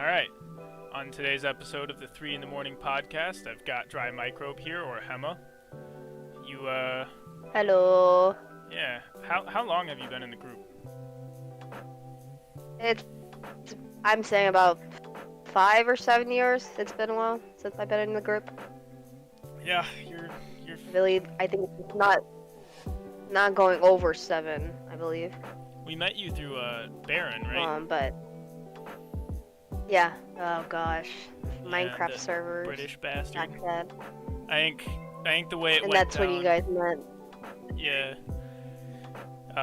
Alright, on today's episode of the 3 in the Morning podcast, I've got Dry Microbe here, or Gema. You, Hello. yeah, how long have you been in the group? It's I'm saying about 5 or 7 years. It's been a while since I've been in the group. Yeah, you're Really, I think it's not going over 7, I believe. we met you through, Baron, right? But yeah. Oh gosh, Yeah, Minecraft the servers. British bastard. Back then. I think the way it And went that's down... when you guys met. Yeah.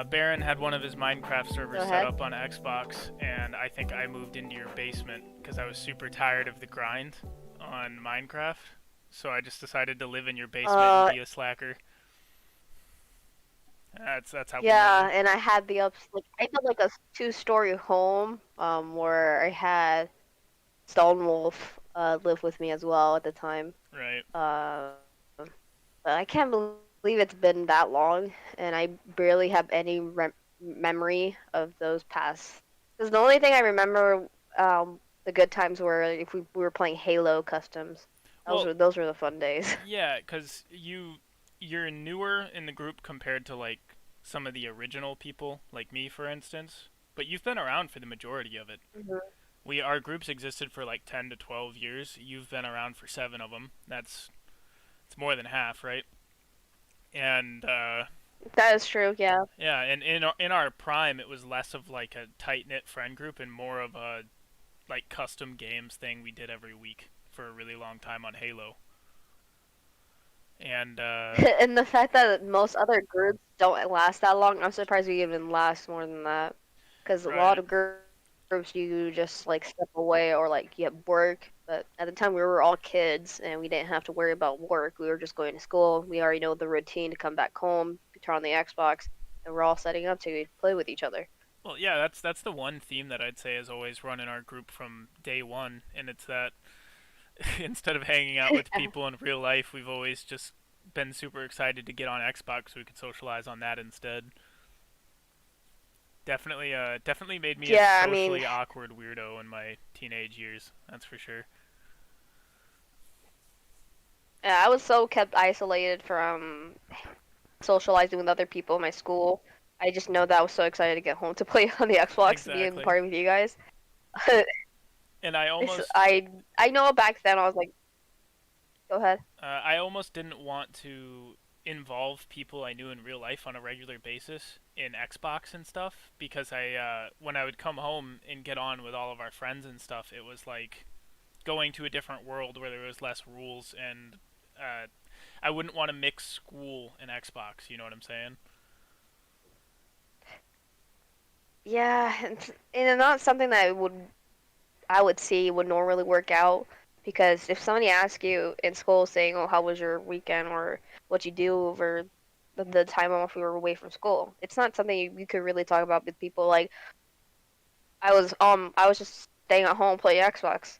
Baron had one of his Minecraft servers set up on Xbox, and I think I moved into your basement because I was super tired of the grind on Minecraft. So I just decided to live in your basement and be a slacker. That's how. Yeah, and I had I had like a 2-story home, where I had Stone Wolf live with me as well at the time. Right. But I can't believe it's been that long, and I barely have any memory of those past. Because the only thing I remember, the good times were if we were playing Halo customs. Those were the fun days. Yeah, because you're newer in the group compared to like some of the original people, like me, for instance. But you've been around for the majority of it. Mm-hmm. Our groups existed for like 10 to 12 years. You've been around for 7 of them. It's more than half, right? And that is true, yeah. yeah, and in our prime, it was less of like a tight knit friend group and more of a like custom games thing we did every week for a really long time on Halo. And and the fact that most other groups don't last that long, I'm surprised we even last more than that. Because a lot of groups you just like step away or like you have work. But at the time we were all kids and we didn't have to worry about work. We were just going to school. We already know the routine to come back home, turn on the Xbox, and we're all setting up to play with each other. well, yeah, that's the one theme that I'd say has always run in our group from day one, and it's that instead of hanging out with people in real life, we've always just been super excited to get on Xbox so we could socialize on that instead. Definitely made me a socially awkward weirdo in my teenage years. That's for sure. Yeah, I was so kept isolated from socializing with other people in my school. I just know that I was so excited to get home to play on the Xbox and be in party with you guys. And I almost I know back then I was like, go ahead. I almost didn't want to involve people I knew in real life on a regular basis in Xbox and stuff because when I would come home and get on with all of our friends and stuff, it was like going to a different world where there was less rules, and I wouldn't want to mix school and Xbox. You know what I'm saying? Yeah, and not something that I would see would normally work out, because if somebody asks you in school saying, "Oh, how was your weekend?" or "What you do over the time off we were away from school," it's not something you could really talk about with people. Like I was just staying at home playing Xbox.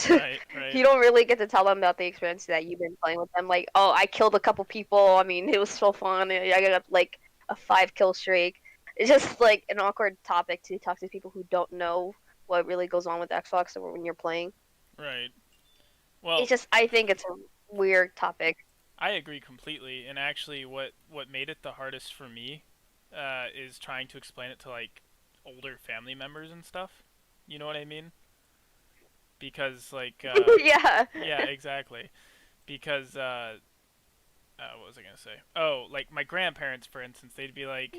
Right. You don't really get to tell them about the experience that you've been playing with them. Like, oh, I killed a couple people. I mean, it was so fun. I got like a 5-kill streak. It's just like an awkward topic to talk to people who don't know what really goes on with Xbox or when you're playing. Right. Well, I think it's a weird topic. I agree completely. And actually, what made it the hardest for me is trying to explain it to like older family members and stuff. You know what I mean? Because like Yeah. yeah, exactly. Because what was I gonna say? Oh, like my grandparents, for instance, they'd be like,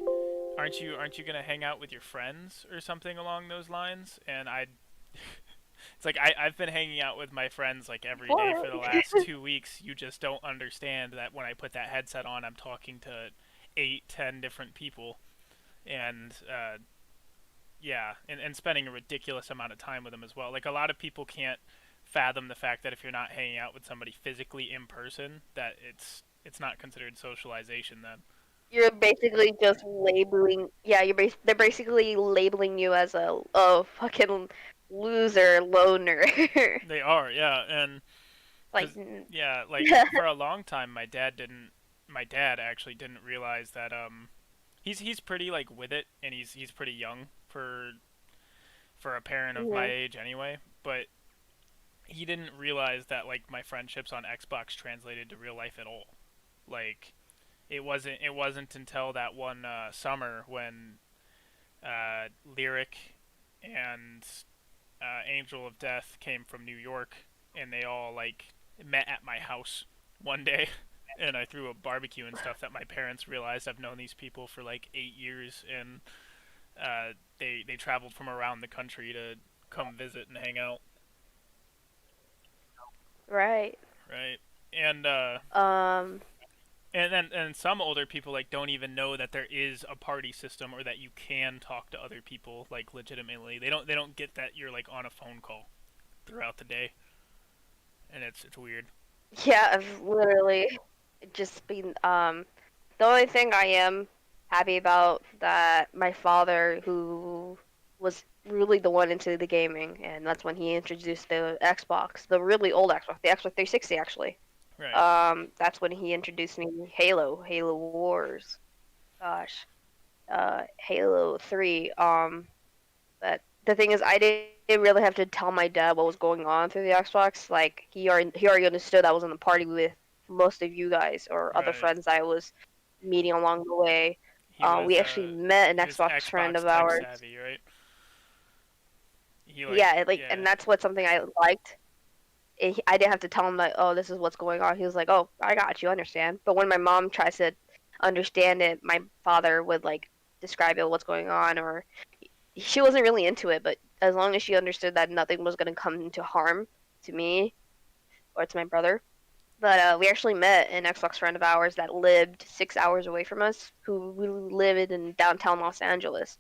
"Aren't you gonna hang out with your friends or something along those lines?" And I'd it's like I've been hanging out with my friends like every day for the last 2 weeks. You just don't understand that when I put that headset on, I'm talking to 8, 10 different people, and yeah, and spending a ridiculous amount of time with them as well. Like a lot of people can't fathom the fact that if you're not hanging out with somebody physically in person, that it's not considered socialization then. You're basically just labeling. Yeah, they're basically labeling you as a fucking loser loner. They are, yeah, and like yeah, like for a long time, My dad actually didn't realize that he's pretty like with it, and he's pretty young for a parent of my age anyway. but he didn't realize that like my friendships on Xbox translated to real life at all. Like it wasn't until that one summer when Lyric and Angel of Death came from New York, and they all like met at my house one day, and I threw a barbecue and stuff. That my parents realized I've known these people for like 8 years, and they traveled from around the country to come visit and hang out. Right. Right, and Um. and then some older people like don't even know that there is a party system or that you can talk to other people like legitimately. They don't get that you're like on a phone call throughout the day, and it's weird. Yeah. I've literally just been. The only thing I am happy about that my father, who was really the one into the gaming, and that's when he introduced the Xbox, the really old Xbox, the Xbox 360 actually. Right, That's when he introduced me to Halo Wars. Gosh, Halo 3. But the thing is, I didn't really have to tell my dad what was going on through the Xbox. Like he already understood I was in the party with most of you guys or other right. friends I was meeting along the way. He was We actually met an he was Xbox friend Xbox of tech ours. savvy, right? He like Yeah, yeah, and that's what something I liked. I didn't have to tell him that, oh, this is what's going on. He was like, oh, I got you, understand. But when my mom tries to understand it, my father would like describe it, what's going on, or she wasn't really into it. But as long as she understood that nothing was going to come to harm to me or to my brother. But we actually met an Xbox friend of ours that lived 6 hours away from us, who we lived in downtown Los Angeles.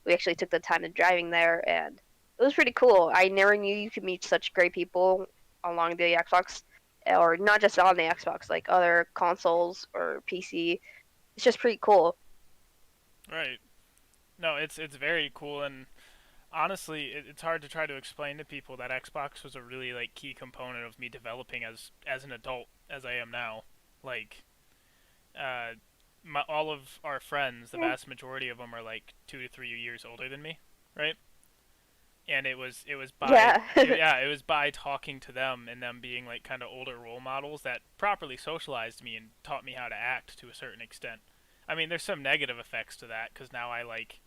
We actually took the time of driving there, and it was pretty cool. I never knew you could meet such great people along the Xbox, or not just on the Xbox, like other consoles or PC. It's just pretty cool. right. No, it's very cool, and honestly, it's hard to try to explain to people that Xbox was a really like key component of me developing as an adult as I am now. Like, uh, all of our friends, the Yeah. vast majority of them are like 2 to 3 years older than me, right? And it was by Yeah. yeah, it was by talking to them and them being like kind of older role models that properly socialized me and taught me how to act to a certain extent. I mean, there's some negative effects to that because now I like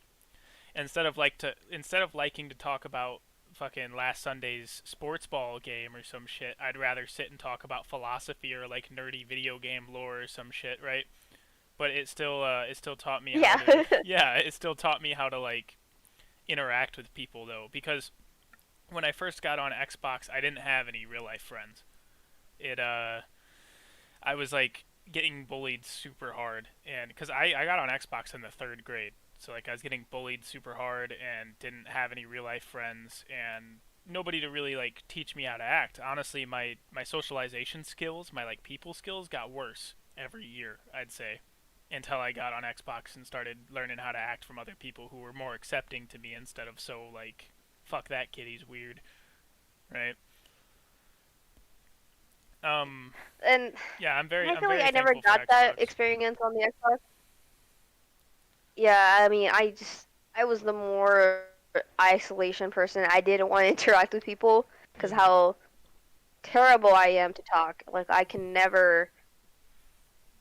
instead of liking to talk about fucking last Sunday's sports ball game or some shit, I'd rather sit and talk about philosophy or like nerdy video game lore or some shit, right? But it still taught me how Yeah. to yeah, it still taught me how to like interact with people though, because when I first got on Xbox, I didn't have any real life friends. It I was like getting bullied super hard, and because I got on Xbox in the third grade, so like I was getting bullied super hard and didn't have any real life friends and nobody to really like teach me how to act. Honestly, my socialization skills, my like people skills got worse every year, I'd say, until I got on Xbox and started learning how to act from other people who were more accepting to me instead of so like fuck that kid, he's weird, right? Um And yeah, I'm very I I'm feel like very I never thankful for got that Xbox. experience on the Xbox. Yeah, I mean, I was the more isolation person. I didn't want to interact with people because Mhm. how terrible I am to talk. Like I can never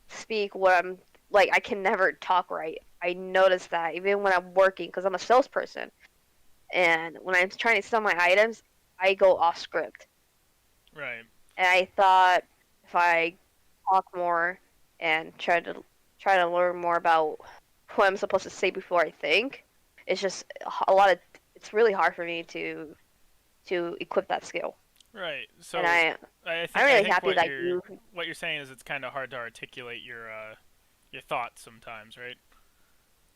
speak what I'm like. I can never talk right. I notice that even when I'm working because I'm a salesperson, and when I'm trying to sell my items, I go off script. Right. And I thought if I talk more and try to learn more about what I'm supposed to say before I think, it's just a lot of it's really hard for me to equip that skill. Right. And So I I'm think I really think happy what that you're you what you're saying is it's kind of hard to articulate your thoughts sometimes, right?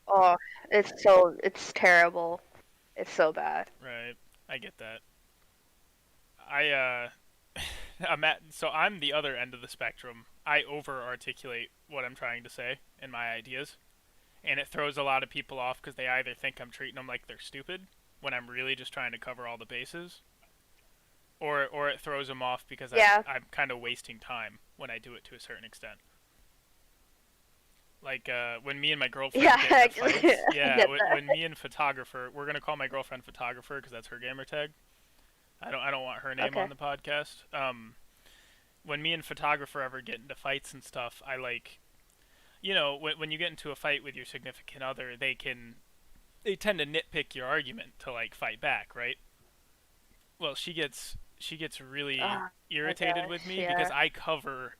oh it's terrible. It's so bad. Right. I get that. I I'm the other end of the spectrum. I over articulate what I'm trying to say and my ideas, and it throws a lot of people off because they either think I'm treating them like they're stupid when I'm really just trying to cover all the bases, or it throws them off because Yeah. I'm kind of wasting time when I do it to a certain extent. Like when me and my Yeah, girlfriend get into I fights. Yeah, get when that. me and photographer, we're gonna call my girlfriend photographer because that's her gamer tag. I don't want her name on Okay. the podcast. When me and photographer ever get into fights and stuff, I like, when you get into a fight with your significant other, they tend to nitpick your argument to like fight back, right? Well, she gets really Oh my irritated with gosh, me because yeah. I cover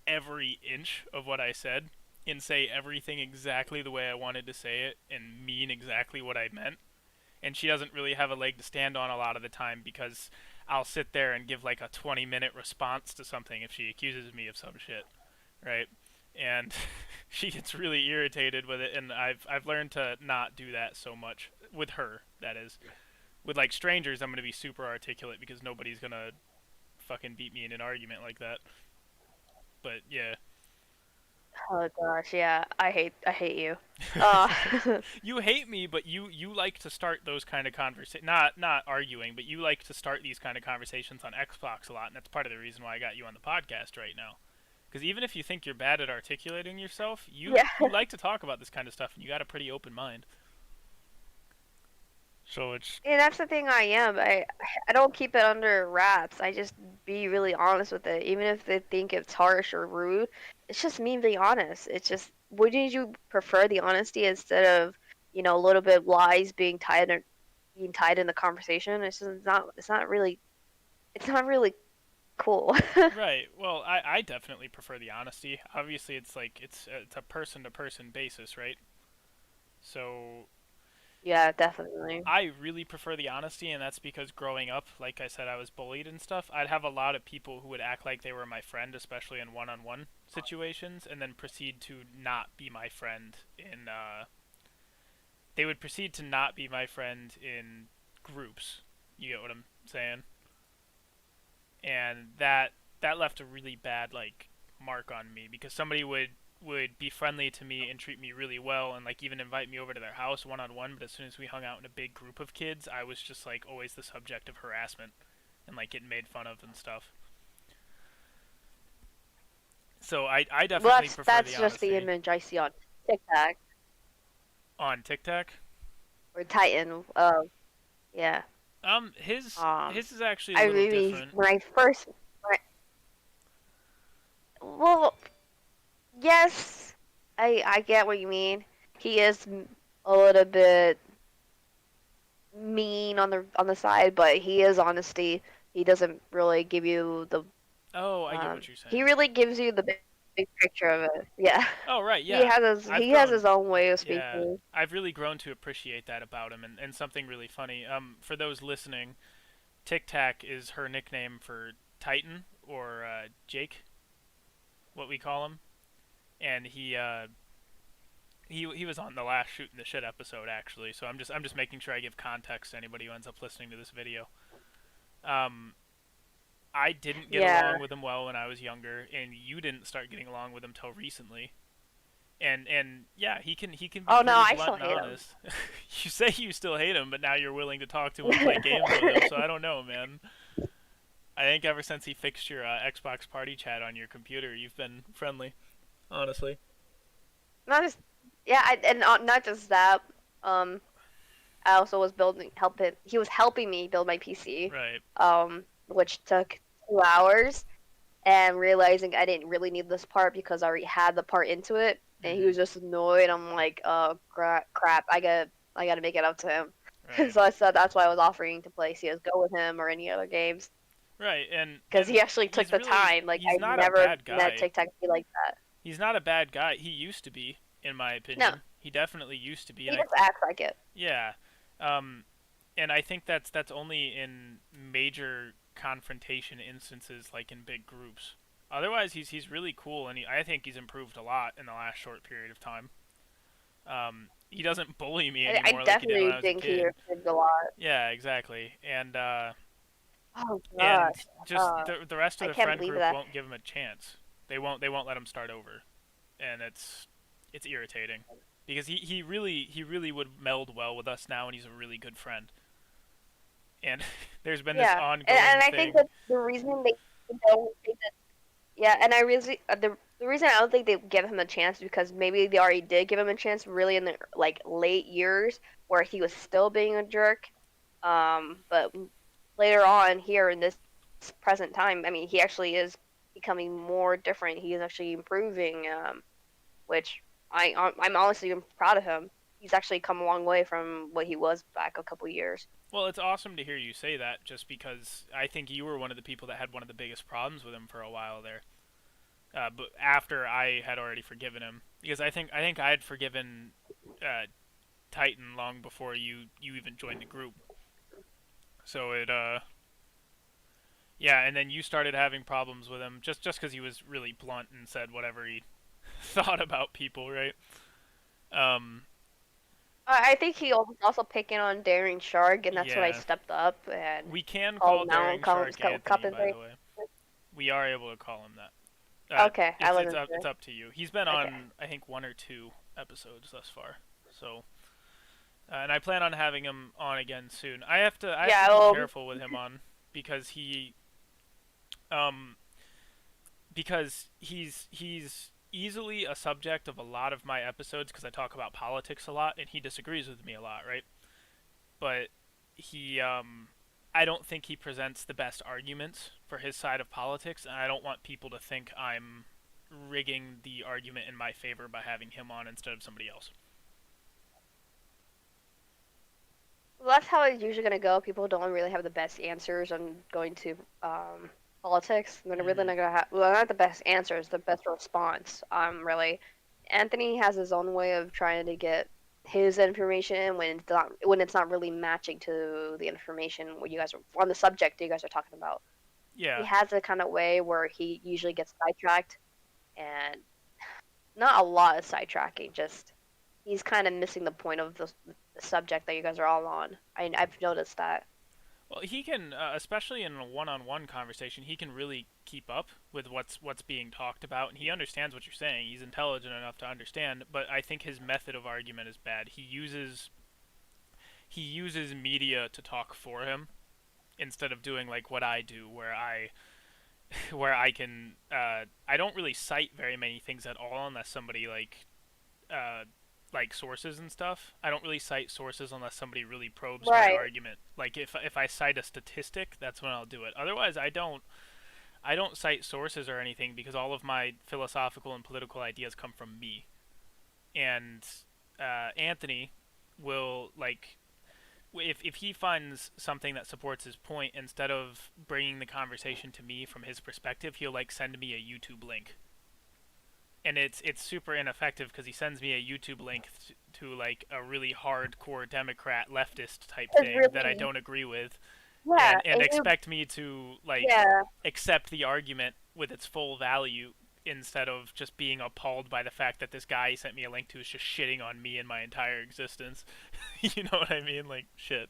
every inch of what I said and say everything exactly the way I wanted to say it and mean exactly what I meant. And she doesn't really have a leg to stand on a lot of the time because I'll sit there and give like a 20-minute response to something if she accuses me of some shit, right? And she gets really irritated with it, and I've learned to not do that so much with her. That is, with like strangers, I'm gonna be super articulate because nobody's gonna fucking beat me in an argument like that. But yeah, Oh gosh, yeah. I hate you. Uh, you hate me, but you like to start those kind of conversations. Not arguing, but you like to start these kind of conversations on Xbox a lot, and that's part of the reason why I got you on the podcast right now. Because even if you think you're bad at articulating yourself, you yeah. you like to talk about this kind of stuff, and you got a pretty open mind. So it's And that's the thing I am. I don't keep it under wraps. I just be really honest with it. Even if they think it's harsh or rude, it's just me being honest. It's just wouldn't you prefer the honesty instead of, a little bit of lies being tied in the conversation? It's not really cool. right. Well, I definitely prefer the honesty. Obviously, it's like it's a person to person basis, right? So Yeah, definitely. I really prefer the honesty, and that's because growing up, like I said, I was bullied and stuff. I'd have a lot of people who would act like they were my friend, especially in one-on-one situations, and then proceed to not be my friend in. They would proceed to not be my friend in groups. You get what I'm saying? And that left a really bad like mark on me because somebody would be friendly to me and treat me really well and like even invite me over to their house one on one, but as soon as we hung out in a big group of kids, I was just like always the subject of harassment and like getting made fun of and stuff. So I Well, definitely that's prefer the that's just the honesty. image I see on TikTok On TikTok, or Titan. Yeah. his is actually a I little really different. well, yes, I get what you mean. He is a little bit mean on the side, but he is honesty. He doesn't really give you the Oh, I get what you're he saying. really gives you the big picture of it. Yeah. Oh, right, He yeah. has his I've he has grown his own way of Yeah, speaking. I've really grown to appreciate that about him, and something really funny. For those listening, Tic Tac is her nickname for Titan or Jake, what we call him, and he was on the last Shooting the Shit episode actually. So I'm just making sure I give context to anybody who ends up listening to this video. Um, I didn't get Yeah. along with him well when I was younger, and you didn't start getting along with him till recently. And yeah, he can be Oh no, pretty I still blunt and hate him. honest. You say you still hate him, but now you're willing to talk to him and play games with him. So I don't know, man. I think ever since he fixed your Xbox Party Chat on your computer, you've been friendly. Honestly. Not just yeah, and not just that. Um, I also was helping. He was helping me build my PC, Right. which took 2 hours. And realizing I didn't really need this part because I already had the part into it, and he Mhm. was just annoyed. I'm like, oh crap, I gotta make it up to him. Right. So I said that's why I was offering to play CS:GO with him or any other games Right. And because he actually took he's the really time. Like he's I've not a never bad met guy. TikTok be like that. He's not a bad guy. He used to be, in my No, opinion. He definitely used to be, he and I just acts like it. yeah. Um, and I think that's only in major confrontation instances, like in big groups. Otherwise, he's really cool, and I think he's improved a lot in the last short period of time. He doesn't bully me I anymore like he did when definitely I was a think he kid. improved a lot. Yeah, exactly. Oh And gosh, just the rest of I the can't friend believe group that. won't give him a chance. They won't let him start over, and it's irritating because he really would meld well with us now, and he's a really good friend. And there's been this Yeah, and, ongoing and I think thing. that the reason they don't think that yeah, and I really the reason I don't think they give him a chance is because maybe they already did give him a chance really in the like late years where he was still being a jerk. But later on here in this present time, I mean, he actually is becoming more different. He is actually improving, which I'm honestly proud of him. He's actually come a long way from what he was back a couple years. Well, it's awesome to hear you say that, just because I think you were one of the people that had one of the biggest problems with him for a while there. But after I had already forgiven him, because I think I had forgiven uh, Titan long before you even joined the group. So yeah, and then you started having problems with him just because he was really blunt and said whatever he thought about people, right? Um, I think he was also picking on Daring Shark, and that's when I yeah, stepped up and we can called call him out, Daring Shark Anthony, by compensate. the way. We are able to call him that. Okay, I It's wasn't up sure. to you. He's been Okay. on I think one or two episodes thus far, so and I plan on having him on again soon. I have to Yeah, be well, careful with him on because um he's easily a subject of a lot of my episodes because I talk about politics a lot and he disagrees with me a lot, right? But he I don't think he presents the best arguments for his side of politics, and I don't want people to think I'm rigging the argument in my favor by having him on instead of somebody else. that's how it's usually gonna go. People don't really have the best answers on going to politics. They're really Mm-hmm. not gonna have, well, not the best answers, the best response. Really, Anthony has his own way of trying to get his information when it's not really matching to the information what you guys are on the subject you guys are talking about. He Yeah. has a kind of way where he usually gets sidetracked, and not a lot of sidetracking, just he's kind of missing the point of the subject that you guys are all on. I've noticed that. Well, he can, especially in a one-on-one conversation, he can really keep up with what's being talked about, and he understands what you're saying. He's intelligent enough to understand, but I think his method of argument is bad. He uses media to talk for him instead of doing like what I do, where I can I don't really cite very many things at all unless somebody uh, like sources and stuff. I don't really cite sources unless somebody really probes my Right. argument. Like if I cite a statistic, that's when I'll do it. Otherwise, I don't cite sources or anything because all of my philosophical and political ideas come from me. And Anthony will like if he finds something that supports his point, instead of bringing the conversation to me from his perspective, he'll like send me a YouTube link, and it's super ineffective because he sends me a YouTube link to like a really hardcore Democrat leftist type It's thing that I really, don't agree with, yeah, and and expect me to like yeah, accept the argument with its full value instead of just being appalled by the fact that this guy he sent me a link to is just shitting on me and my entire existence. You know what I mean? Like shit.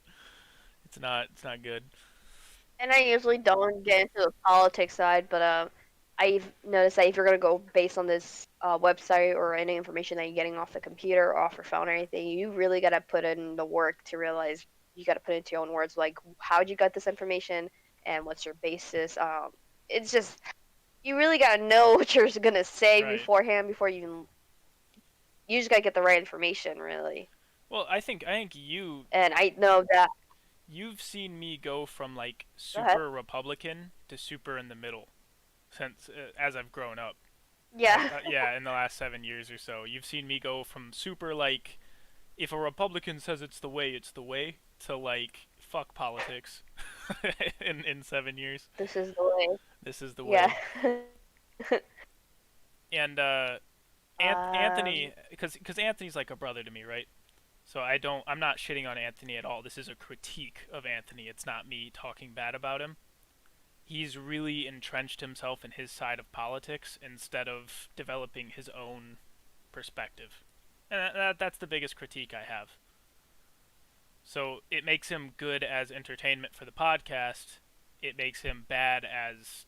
It's not good. and I usually don't get into the politics side, but I've noticed that if you're gonna go based on this website or any information that you're getting off the computer or off your phone or anything, you really gotta put in the work to realize you gotta put it into your own words, like how'd you get this information and what's your basis. It's just you really gotta know what you're gonna say Right. beforehand before you just gotta get the right information, really. Well, I think And I know that. you've seen me go from like Go ahead. super Republican to super in the middle since as I've grown up. Yeah. Yeah, in the last 7 years or so, you've seen me go from super like if a Republican says it's the way to like fuck politics in 7 years. This is the way. This is the Yeah. way. And um. Anthony, because Anthony's like a brother to me, right? So I'm not shitting on Anthony at all. This is a critique of Anthony. It's not me talking bad about him. He's really entrenched himself in his side of politics instead of developing his own perspective. And that's the biggest critique I have. So it makes him good as entertainment for the podcast. It makes him bad as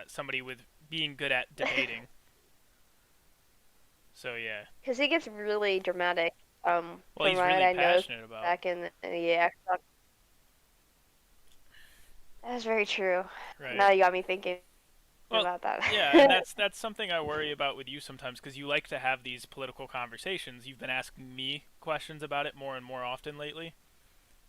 somebody with being good at debating. So yeah. Because he gets really dramatic. Well, From he's what really I noticed passionate about. back yeah, that's very true. Right. Now you got me thinking Well, about that. yeah, and that's something I worry about with you sometimes because you like to have these political conversations. You've been asking me questions about it more and more often lately,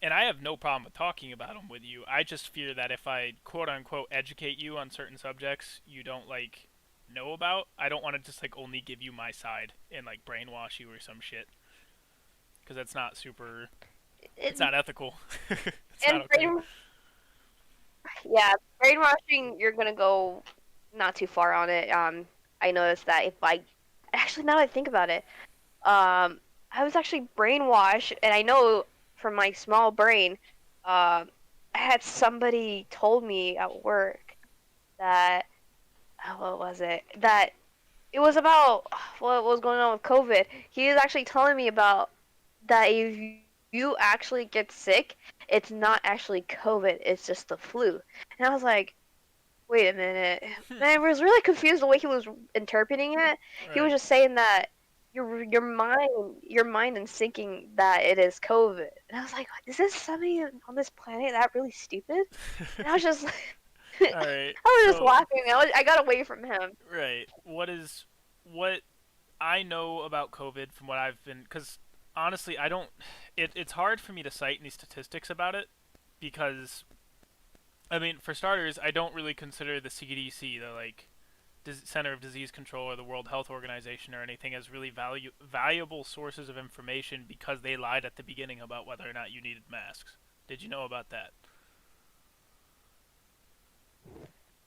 and I have no problem with talking about them with you. I just fear that if I quote unquote educate you on certain subjects you don't like know about, I don't want to just like only give you my side and like brainwash you or some shit because that's not super. It, It's not ethical. It's not and okay. yeah, brainwashing, you're gonna go not too far on it. I noticed that if I actually now that I think about it, I was actually brainwashed, and I know from my small brain, I had somebody told me at work that what was it that it was about what was going on with COVID. He was actually telling me about that if you actually get sick, it's not actually COVID, it's just the flu. And I was like, wait a minute. And I was really confused the way he was interpreting it. He was Right. just saying that your mind is thinking that it is COVID. And I was like, is this somebody on this planet that really stupid? And I was just I All right. was just So laughing. I got away from him. right. What I know about COVID from what I've been, because honestly, I don't. It's hard for me to cite any statistics about it because, I mean, for starters, I don't really consider the CDC, the like Center of Disease Control, or the World Health Organization or anything as really valuable sources of information because they lied at the beginning about whether or not you needed masks. Did you know about that?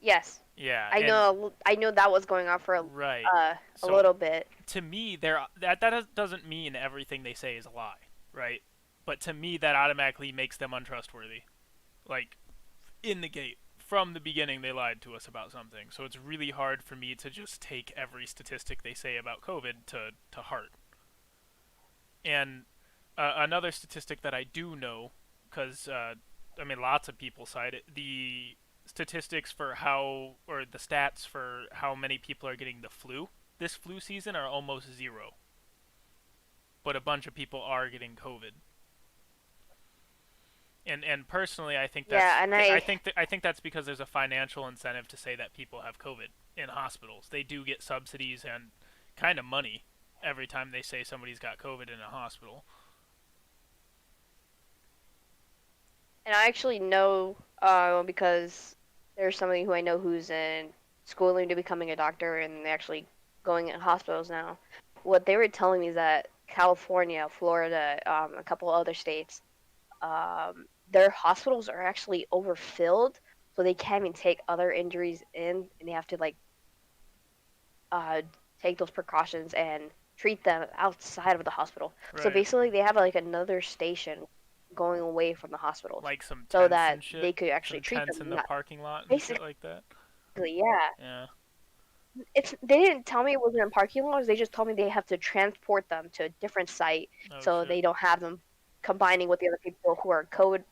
Yes, Yeah, I and know. I know that was going on for right. a So little bit. to me, doesn't mean everything they say is a lie, right? But to me, that automatically makes them untrustworthy. Like in the gate, from the beginning, they lied to us about something. So it's really hard for me to just take every statistic they say about COVID to heart. And another statistic that I do know, because I mean, lots of people cite it, the statistics for how, or the stats for how many people are getting the flu this flu season are almost zero. But a bunch of people are getting COVID. And personally, I think Yeah, and I think that's because there's a financial incentive to say that people have COVID in hospitals. They do get subsidies and kind of money every time they say somebody's got COVID in a hospital. I actually know because there's somebody who I know who's in schooling to becoming a doctor, and they're actually going in hospitals now. What they were telling me is that California, Florida, a couple other states, their hospitals are actually overfilled, so they can't even take other injuries in, and they have to like uh, take those precautions and treat them outside of the hospital. So Right. basically, they have like another station going away from the hospitals, Like some so tents that and shit. they could actually Some treat them. tents in the Not parking lot and basically, shit like that. yeah. Yeah. It's they didn't tell me it was in parking lots. They just told me they have to transport them to a different site, Oh so shit. they don't have them combining with the other people who are COVID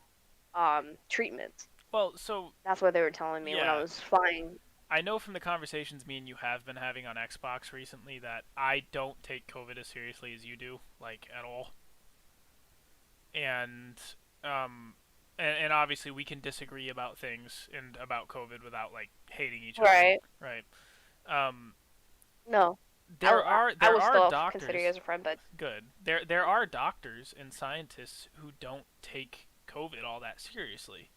treatments. Well, so That's what they were telling me when I yeah, was flying. I know from the conversations me and you have been having on Xbox recently that I don't take COVID as seriously as you do, like at all. And um and obviously we can disagree about things and about COVID without like hating each other, Right. right? Um No, I there will are still consider you doctors as a friend, but good. There are doctors and scientists who don't take COVID all that seriously.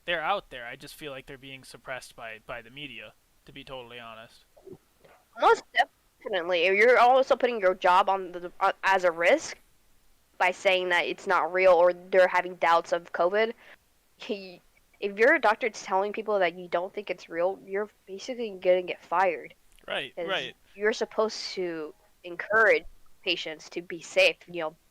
They're out there. I just feel like they're being suppressed by the media, to be totally honest. most definitely, if you're also putting your job on as a risk by saying that it's not real or they're having doubts of COVID. He, if you're a doctor telling people that you don't think it's real, you're basically gonna get fired Right, because right. you're supposed to encourage patients to be safe.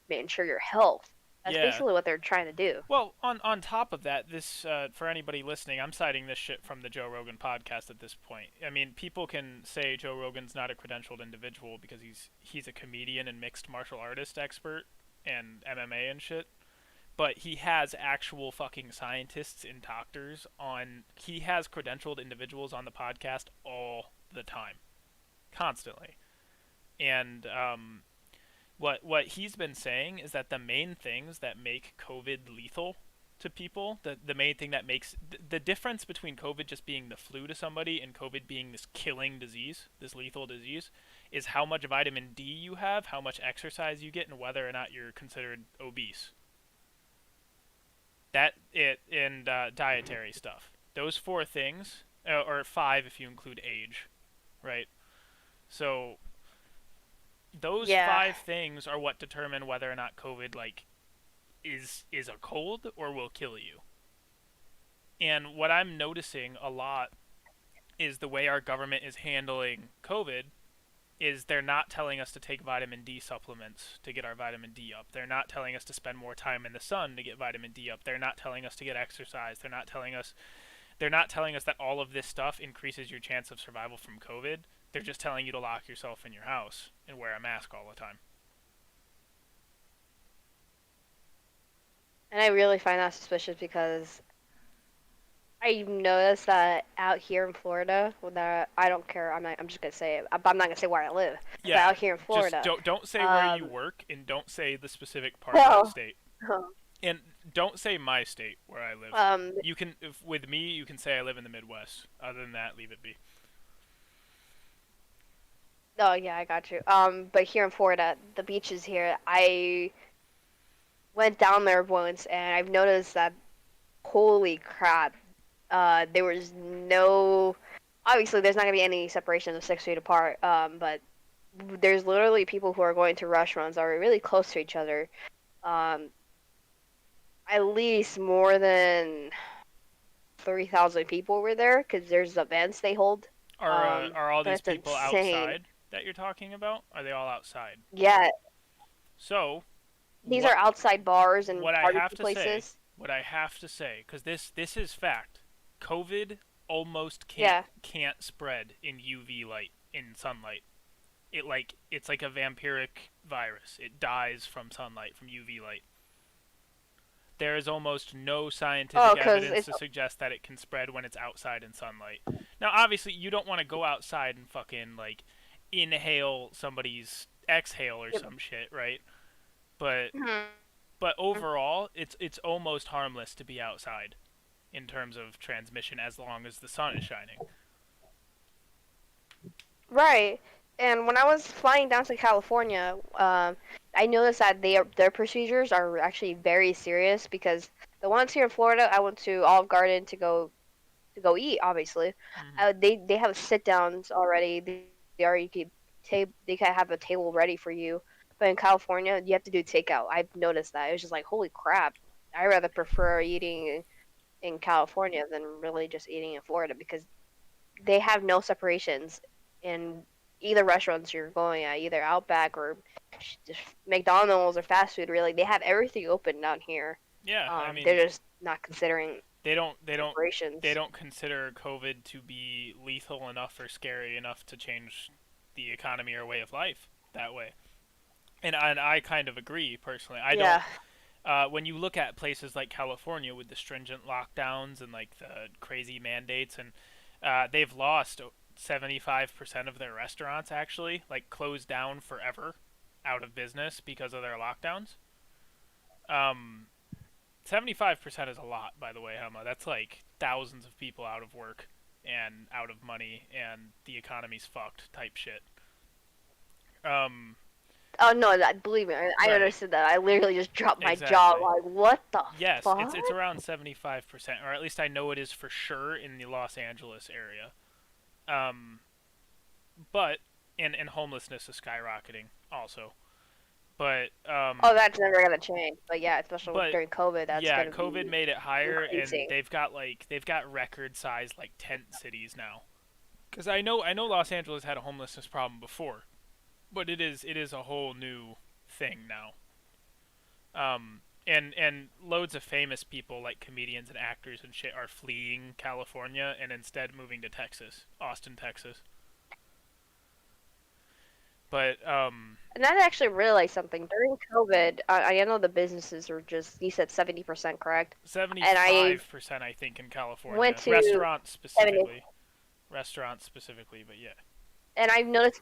Ensure your health. That's Yeah. basically what they're trying to do. Well, on top of that, this for anybody listening, I'm citing this shit from the Joe Rogan podcast at this point. I mean, people can say Joe Rogan's not a credentialed individual because he's a comedian and mixed martial artist expert and MMA and shit. But he has actual fucking scientists and doctors on. He has credentialed individuals on the podcast all the time, constantly. And what he's been saying is that the main things that make COVID lethal to people, the main thing that makes the difference between COVID just being the flu to somebody and COVID being this killing disease, this lethal disease, is how much vitamin D you have, how much exercise you get, and whether or not you're considered obese. That it and dietary stuff. Those four things, or five if you include age, right? So those Yeah. five things are what determine whether or not COVID is a cold or will kill you. And what I'm noticing a lot is the way our government is handling COVID is they're not telling us to take vitamin D supplements to get our vitamin D up. They're not telling us to spend more time in the sun to get vitamin D up. They're not telling us to get exercise. They're not telling us that all of this stuff increases your chance of survival from COVID. They're just telling you to lock yourself in your house and wear a mask all the time. And I really find that suspicious because I noticed that out here in Florida, that I don't care. I'm just gonna say it. I'm not gonna say where I live, but Yeah, out here in just Florida, don't say where you um, work and don't say the specific part of that no, state. And don't say my state where I live. um, You can with me you can say I live in the Midwest. Other than that, leave it be. oh yeah, I got you. But here in Florida, the beaches here, I went down there once, and I've noticed that holy crap, there was no. Obviously, there's not gonna be any separation of 6 feet apart. But there's literally people who are going to restaurants that are really close to each other. Um, at least more than 3,000 people were there because there's events they hold. Are all But these it's people insane. outside that you're talking about? Are they all outside? Yeah, So, these what are outside bars and what I have barbecue to say, places. cuz this is fact. COVID almost can't Yeah. can't spread in UV light, in sunlight. It's like a vampiric virus. It dies from sunlight, from UV light. There is almost no Oh, scientific because evidence it's. to suggest that it can spread when it's outside in sunlight. Now, obviously, you don't want to go outside and fucking like inhale somebody's exhale or Yep. some shit, right? But Mhm. but overall, it's almost harmless to be outside in terms of transmission as long as the sun is shining. Right. And when I was flying down to California, I noticed that their procedures are actually very serious because the ones here in Florida, I went to Olive Garden to go eat. Obviously, Hmm. they have sit downs already. They already they can have a table ready for you. But in California, you have to do takeout. I've noticed that. It was just like, holy crap! I rather prefer eating in California than really just eating in Florida because they have no separations in either restaurants you're going at, either Outback or just McDonald's or fast food. Really, they have everything open down here. Yeah, I mean, They're just not considering they don't they don't they separations. don't consider COVID to be lethal enough or scary enough to change the economy or way of life that way. And I kind of agree personally. I don't. Yeah. When you look at places like California with the stringent lockdowns and like the crazy mandates, and they've lost 75% of their restaurants actually, like closed down forever, out of business because of their lockdowns. Um, 75% is a lot, by the way, Hema. That's like thousands of people out of work and out of money, and the economy's fucked type shit. Um, Oh no, believe me, I right, understood that. I literally just dropped my jaw. exactly. Like, what the Yes, fuck? it's around 75%, or at least I know it is for sure in the Los Angeles area. Um, but and homelessness is skyrocketing also. But Oh, that's never gonna change. But yeah, especially with but during COVID, that's yeah, gonna COVID be made it higher, and increasing. they've got record size like tent cities now. Because I know Los Angeles had a homelessness problem before, but it is a whole new thing now. And loads of famous people like comedians and actors and shit are fleeing California and instead moving to Texas, Austin, Texas. But And I actually realized something during COVID. I know the businesses were just you said 70%, correct? And I 75% I think in went California, to 70, restaurants specifically, but yeah. and I noticed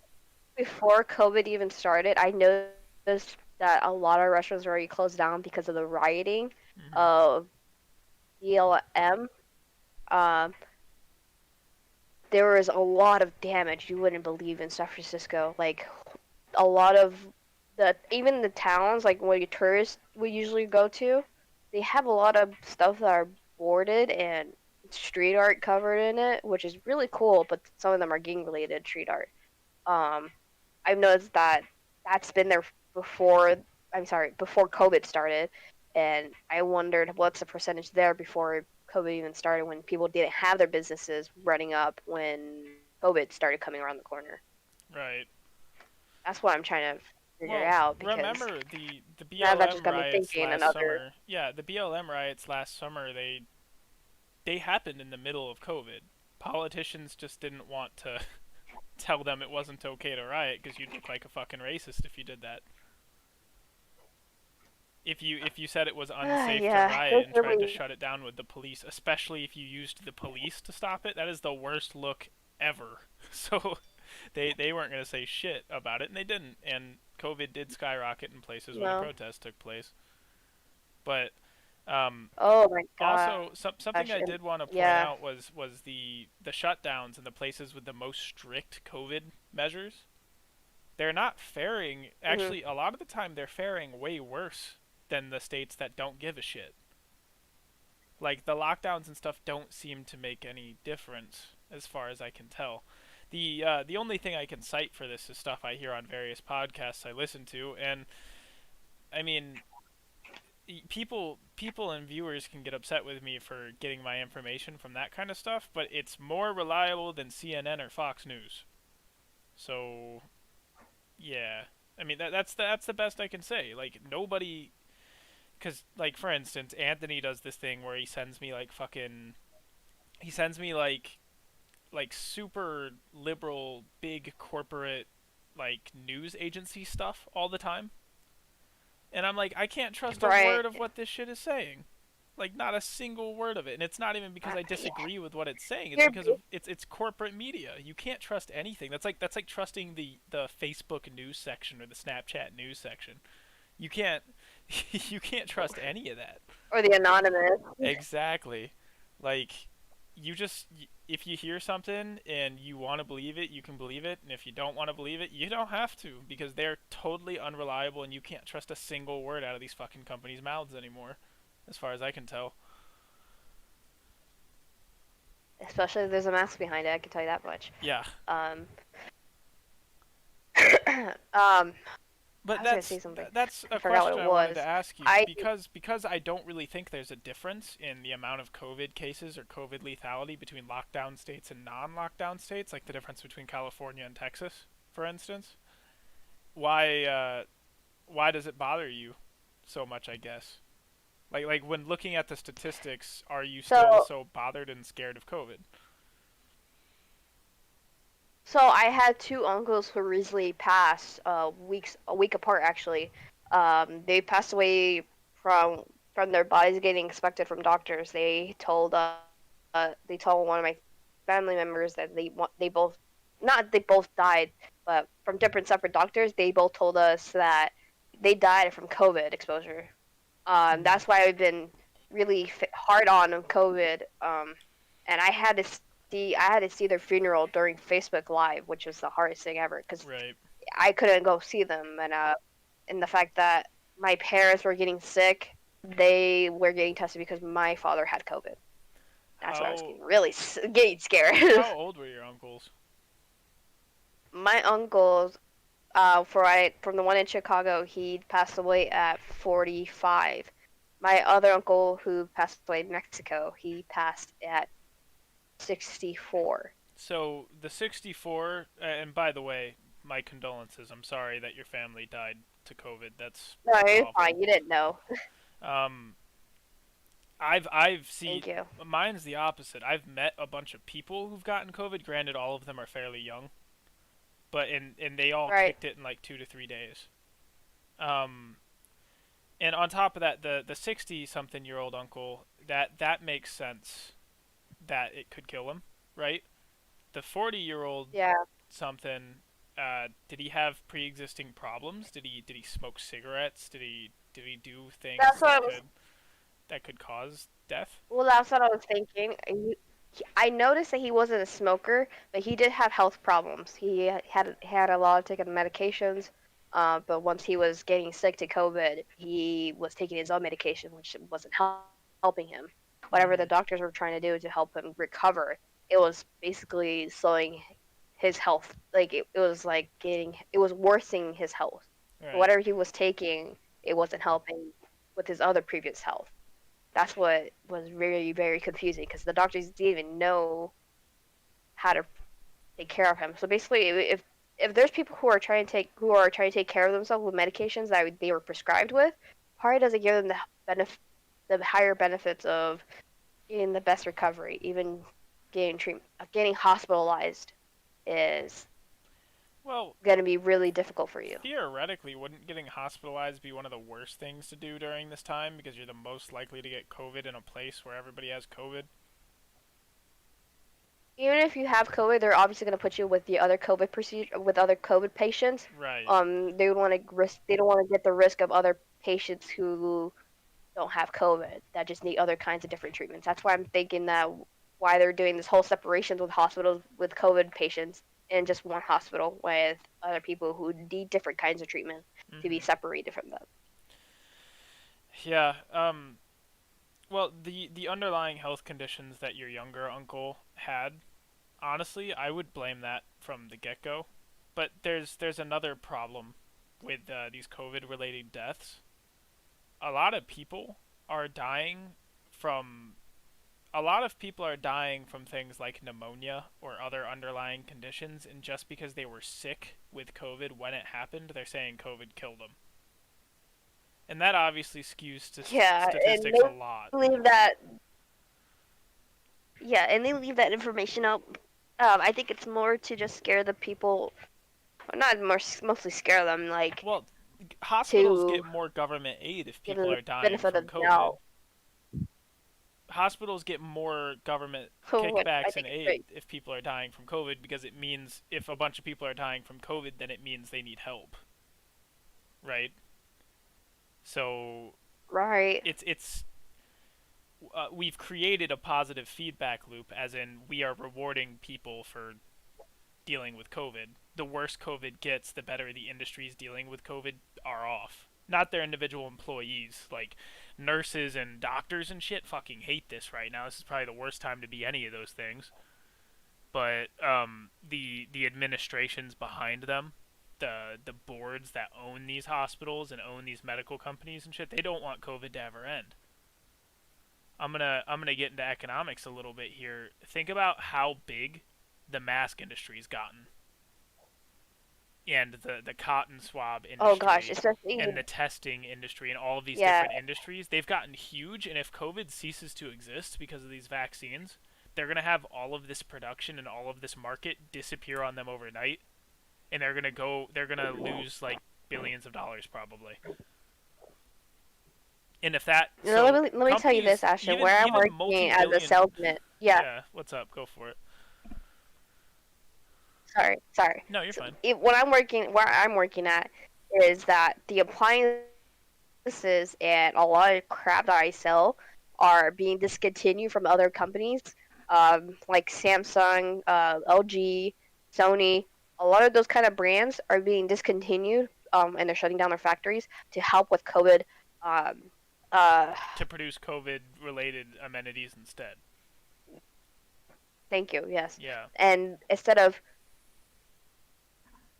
before COVID even started, I noticed that a lot of restaurants were already closed down because of the rioting Hmm. of BLM. Um, there was a lot of damage you wouldn't believe in San Francisco. Like a lot of even the towns like where your tourists would usually go to. they have a lot of stuff that are boarded and street art covered in it, which is really cool. But some of them are gang related street art. Um, I've noticed that that's been there before. I'm sorry, before COVID started, and I wondered what's the percentage there before COVID even started, when people didn't have their businesses running up when COVID started coming around the corner. Right. That's what I'm trying to figure Well, out, because remember the now that just BLM got me riots thinking. last Another summer? Yeah, the BLM riots last summer, they happened in the middle of COVID. Politicians just didn't want to tell them it wasn't okay to riot because you'd look like a fucking racist if you did that. If you said it was unsafe to yeah, riot it's and tried to really shut it down with the police, especially if you used the police to stop it, that is the worst look ever. So they weren't going to say shit about it, and they didn't. And COVID did skyrocket in places where the no. protests took place. But um, Oh my also, something gosh, I and did want to point yeah, out was the shutdowns in the places with the most strict COVID measures. They're not faring. hmm Actually, a lot of the time, they're faring way worse than the states that don't give a shit. Like the lockdowns and stuff don't seem to make any difference as far as I can tell. The only thing I can cite for this is stuff I hear on various podcasts I listen to, and I mean, people and viewers can get upset with me for getting my information from that kind of stuff, but it's more reliable than CNN or Fox News. So yeah, I mean that's the best I can say. Like nobody, because like for instance, Anthony does this thing where he sends me like fucking he sends me like super liberal big corporate like news agency stuff all the time, and I'm like, I can't trust a right. word of what this shit is saying. Like not a single word of it, and it's not even because I Yeah, disagree with what it's saying. It's you're because of it's corporate media. You can't trust anything. That's like trusting the Facebook news section or the Snapchat news section. You can't you can't trust any of that. or the anonymous. Exactly. Like you just if you hear something and you want to believe it, you can believe it, and if you don't want to believe it, you don't have to because they're totally unreliable and you can't trust a single word out of these fucking companies' mouths anymore, as far as I can tell. Especially if there's a mask behind it, I can tell you that much. Yeah. Um, But I was gonna say something. that's I a forgot what question it I wanted to was. ask you I because I don't really think there's a difference in the amount of COVID cases or COVID lethality between lockdown states and non-lockdown states, like the difference between California and Texas, for instance. Why why does it bother you so much, I guess? Like when looking at the statistics, are you still so so bothered and scared of COVID? so I had two uncles who recently passed, a week apart actually. They passed away from from their bodies getting inspected from doctors. They told one of my family members that they both, not they both died, but from different separate doctors. They both told us that they died from COVID exposure. Mm. That's why I've been really hard on COVID. And I had to see their funeral during Facebook Live, which was the hardest thing ever because Right. I couldn't go see them, and the fact that my parents were getting sick, they were getting tested because my father had COVID. That's what I was How getting scared. how old were your uncles? My uncles, from the one in Chicago, he passed away at 45. My other uncle, who passed away in Mexico, he passed at 64. So the 64, and by the way, my condolences. I'm sorry that your family died to COVID. No, That's it's awful. fine. You didn't know. Um, I've seen Thank you. mine's the opposite. I've met a bunch of people who've gotten COVID. Granted, all of them are fairly young, but and they all Right. kicked it in like 2 to 3 days. Um, and on top of that, the 60-something-year-old uncle, that makes sense that it could kill him, right? The 40-year-old Yeah. something, did he have pre-existing problems? Did he smoke cigarettes? Did he do things That's what I was. that could cause death? Well, that's what I was thinking. I noticed that he wasn't a smoker, but he did have health problems. He had a lot of taken medications. But once he was getting sick to COVID, he was taking his own medication, which wasn't helping him. Whatever the Mm-hmm. doctors were trying to do to help him recover, it was basically slowing his health. Like it was like it was worsening his health. Right. Whatever he was taking, it wasn't helping with his other previous health. That's what was very, very confusing because the doctors didn't even know how to take care of him. So basically, if there's people who are trying to take care of themselves with medications that they were prescribed with, probably doesn't give them the higher benefits of getting the best recovery. Even getting treatment, getting hospitalized is Well, going to be really difficult for you. theoretically, wouldn't getting hospitalized be one of the worst things to do during this time because you're the most likely to get COVID in a place where everybody has COVID? Even if you have COVID, they're obviously going to put you with the other COVID procedure with other COVID patients. Right. They would want to risk. They don't want to get the risk of other patients who don't have COVID that just need other kinds of different treatments. That's why I'm thinking that why they're doing this whole separations with hospitals with COVID patients in just one hospital with other people who need different kinds of treatment to be Mm-hmm. separated from them. Yeah. Well, the underlying health conditions that your younger uncle had, honestly, I would blame that from the get go. But there's another problem with these COVID related deaths. A lot of people are dying from a lot of people are dying from things like pneumonia or other underlying conditions, and just because they were sick with COVID when it happened, they're saying COVID killed them. And that obviously skews Yeah, and statistics a lot. they leave that. Yeah, and they leave that information out. I think it's more to just scare the people, or not more, mostly scare them, like Well, hospitals to get more government aid if give people them are the dying benefit from of the COVID. doubt. Hospitals get more government Which I kickbacks and think it's aid great. if people are dying from COVID because it means if a bunch of people are dying from COVID, then it means they need help, right? So Right. it's we've created a positive feedback loop, as in we are rewarding people for dealing with COVID. The worse COVID gets, the better the industries dealing with COVID are off. Not their individual employees. Like nurses and doctors and shit fucking hate this right now. This is probably the worst time to be any of those things. But the administrations behind them, the boards that own these hospitals and own these medical companies and shit, they don't want COVID to ever end. I'm gonna get into economics a little bit here. Think about how big the mask industry's gotten, and the cotton swab Oh gosh, industry, and especially the testing industry, and all of these yeah, different industries. They've gotten huge, and if COVID ceases to exist because of these vaccines, they're gonna have all of this production and all of this market disappear on them overnight, and they're gonna lose like billions of dollars probably. And if that you know, so let me tell you this, companies, Ashton. Where I'm even working as a multi-billion. salesman, yeah, Yeah, what's up? Go for it. sorry. No, you're So fine. where I'm working at, is that the appliances and a lot of crap that I sell are being discontinued from other companies, like Samsung, LG, Sony. A lot of those kind of brands are being discontinued, and they're shutting down their factories to help with COVID. Um, uh, To produce COVID-related amenities instead. Thank you. Yes, Yeah. and instead of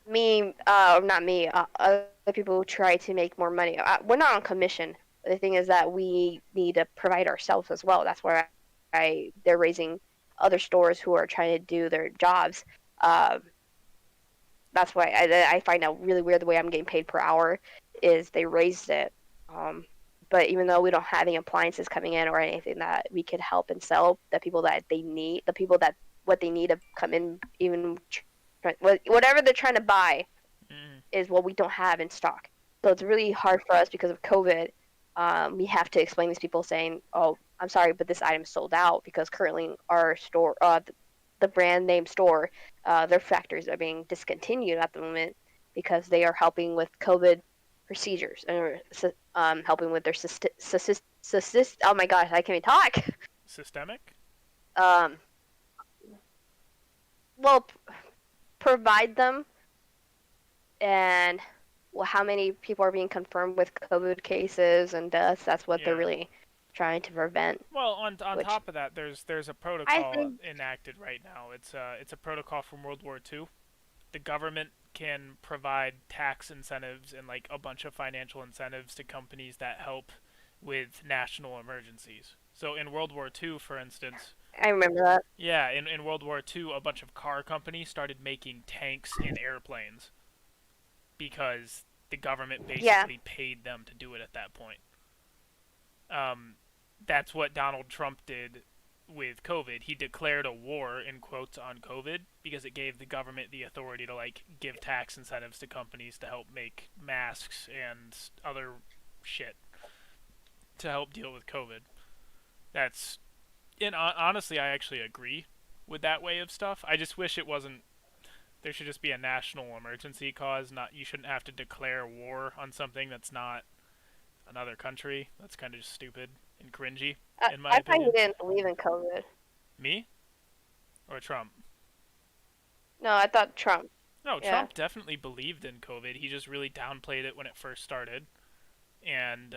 me, not me, other people who try to make more money. We're not on commission. The thing is that we need to provide ourselves as well. That's where they're raising other stores who are trying to do their jobs. Um, that's why I find out really weird the way I'm getting paid per hour is they raised it. Um, but even though we don't have any appliances coming in or anything that we could help and sell, the people that they need, the people that what they need to come in, even whatever they're trying to buy Mm. is what we don't have in stock. So it's really hard for us because of COVID. We have to explain to these people saying, "Oh, I'm sorry, but this item is sold out because currently our store, the brand name store, their factories are being discontinued at the moment because they are helping with COVID procedures and helping with their oh my gosh, I can't even talk. Systemic? Um, well, provide them and how many people are being confirmed with COVID cases and deaths. That's what they're Yeah. really trying to prevent. Well, on Which top of that, there's a I protocol think, enacted right now. It's a protocol from World War II. The government can provide tax incentives and like a bunch of financial incentives to companies that help with national emergencies. So in World War II, for instance, I remember that. yeah, in World War II, a bunch of car companies started making tanks and airplanes because the government Yeah, basically paid them to do it at that point. Um, that's what Donald Trump did with COVID. He declared a war in quotes on COVID because it gave the government the authority to like give tax incentives to companies to help make masks and other shit to help deal with COVID. That's and honestly, I actually agree with that way of stuff. I just wish it wasn't. There should just be a national emergency cause. Not you shouldn't have to declare war on something that's not another country. That's kind of just stupid and cringy, in my I thought you opinion. didn't believe in COVID. Me or Trump? No, I thought Trump. No, Yeah. Trump definitely believed in COVID. He just really downplayed it when it first started, and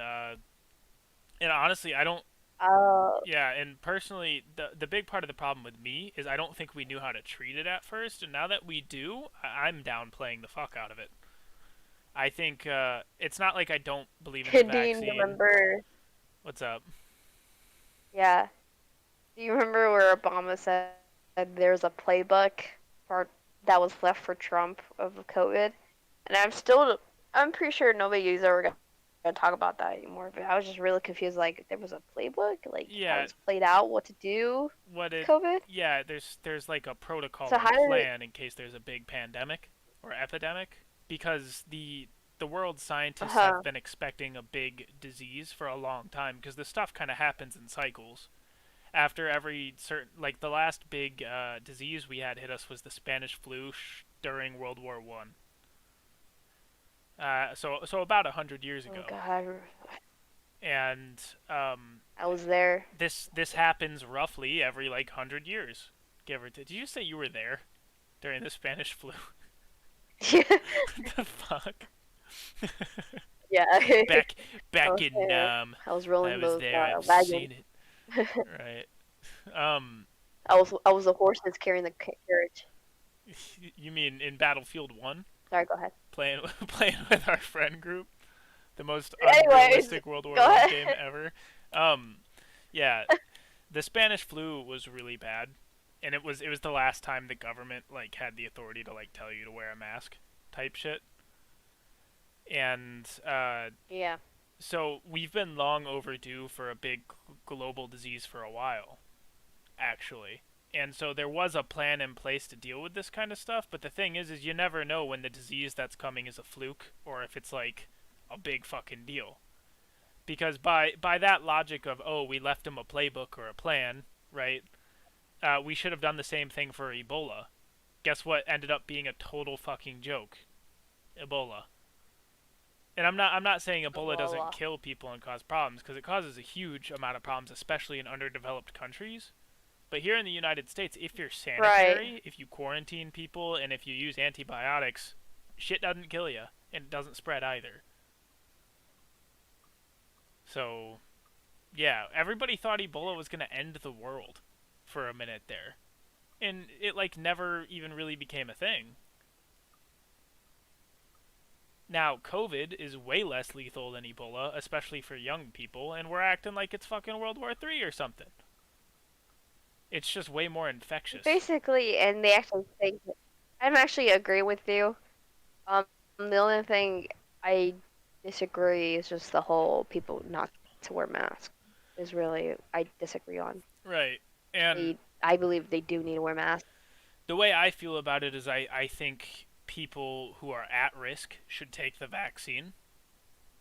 honestly, I don't. Uh, Yeah, and personally, the big part of the problem with me is I don't think we knew how to treat it at first, and now that we do, I'm downplaying the fuck out of it. I think it's not like I don't believe in the do you vaccine. remember? What's up? Yeah. Do you remember where Obama said there's a playbook for that was left for Trump of COVID? And I'm pretty sure nobody's ever gonna talk about that anymore. But I was just really confused. Like, there was a playbook, like that Yeah, was played out, what to do what with it? COVID. Yeah, there's like a protocol So and how did it? plan in case there's a big pandemic or epidemic because the world scientists have Uh-huh. been expecting a big disease for a long time because this stuff kind of happens in cycles. After every certain like the last big disease we had hit us was the Spanish flu during World War One. So about 100 years Oh ago, God, and I was there. this happens roughly every like 100 years, give or take. Did you say you were there during the Spanish flu? What the fuck? Yeah. back I back was in there. I was I rolling was those there. I've wagons. seen it. Right. Um, I was the horses carrying the carriage. you mean in Battlefield One, Sorry, go ahead. playing playing with our friend group, the most Anyways, unrealistic World War go One ahead. game ever. Um, yeah, the Spanish flu was really bad, and it was the last time the government like had the authority to like tell you to wear a mask type shit. And Yeah. so we've been long overdue for a big global disease for a while, actually. And so there was a plan in place to deal with this kind of stuff, but the thing is you never know when the disease that's coming is a fluke or if it's like a big fucking deal. Because by that logic of oh we left him a playbook or a plan, right? We should have done the same thing for Ebola. Guess what ended up being a total fucking joke? Ebola. And I'm not saying Ebola doesn't Ebola. kill people and cause problems because it causes a huge amount of problems, especially in underdeveloped countries. But here in the United States, if you're Right. sanitary, if you quarantine people, and if you use antibiotics, shit doesn't kill you and it doesn't spread either. So yeah, everybody thought Ebola was gonna end the world for a minute there, and it like never even really became a thing. Now, COVID is way less lethal than Ebola, especially for young people, and we're acting like it's fucking World War III or something. It's just way more infectious. Basically, and they actually think I'm actually agree with you. Um, the only thing I disagree is just the whole people not to wear masks is really I disagree on. Right. And I believe they do need to wear masks. the way I feel about it is I think people who are at risk should take the vaccine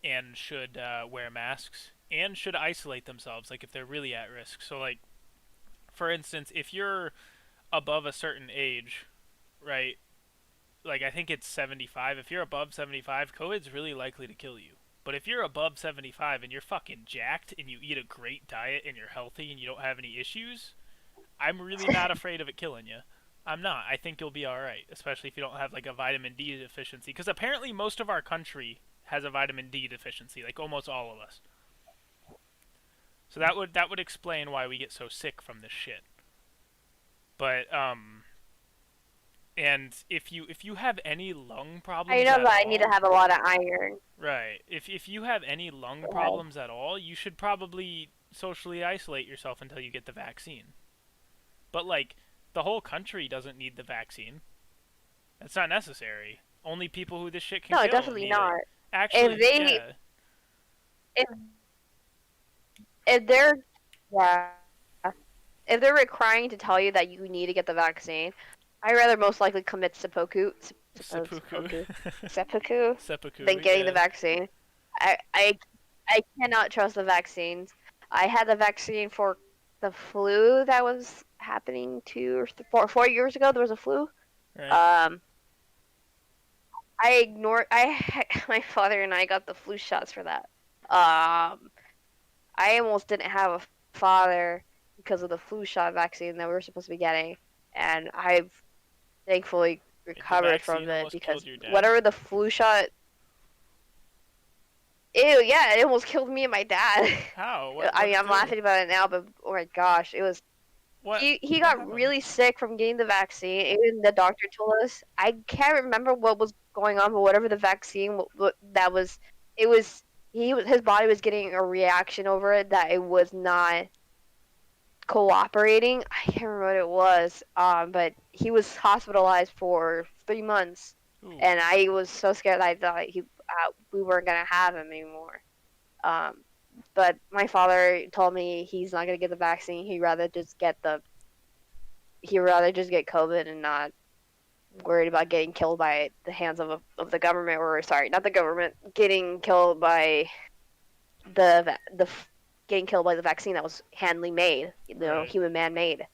and should wear masks and should isolate themselves, like if they're really at risk. So, like, for instance, if you're above a certain age, right? Like, I think it's 75. If you're above 75, COVID's really likely to kill you. But if you're above 75 and you're fucking jacked and you eat a great diet and you're healthy and you don't have any issues, I'm really not afraid of it killing you. I'm not. I think you'll be all right, especially if you don't have like a vitamin D deficiency. Because apparently most of our country has a vitamin D deficiency, like almost all of us. So that would explain why we get so sick from this shit. But and if you have any lung I problems know at that I need to all, have a lot of iron. right? If you have any lung Right. problems at all, you should probably socially isolate yourself until you get the vaccine. But like the whole country doesn't need the vaccine. That's not necessary. Only people who this shit can No, kill definitely need it. not. If Actually, they, yeah. if if they're, yeah, if they're requiring to tell you that you need to get the vaccine, I'd rather most likely commit Seppuku. seppuku than Seppuku, getting the yeah. vaccine. I I I cannot trust the vaccines. I had the vaccine for the flu that was happening 4 years ago. There was a flu. Right. Um, I ignored. My father and I got the flu shots for that. I almost didn't have a father because of the flu shot vaccine that we were supposed to be getting, and I've thankfully Wait, the recovered from vaccine it almost because killed your dad? whatever the flu shot. Ew, yeah, it almost killed me and my dad. How? What I what mean, it I'm do? laughing about it now, but oh my gosh, it was What he what got happened? really sick from getting the vaccine. Even the doctor told us. I can't remember what was going on, but whatever the vaccine that was, it was his body was getting a reaction over it that it was not cooperating. I can't remember what it was. But he was hospitalized for 3 months, Ooh. and I was so scared that I thought we weren't gonna have him anymore. Um, but my father told me he's not gonna get the vaccine. He'd rather just get COVID and not worried about getting killed by the hands of the government, or sorry, not the government, getting killed by the getting killed by the vaccine that was handly made, Right. human man made.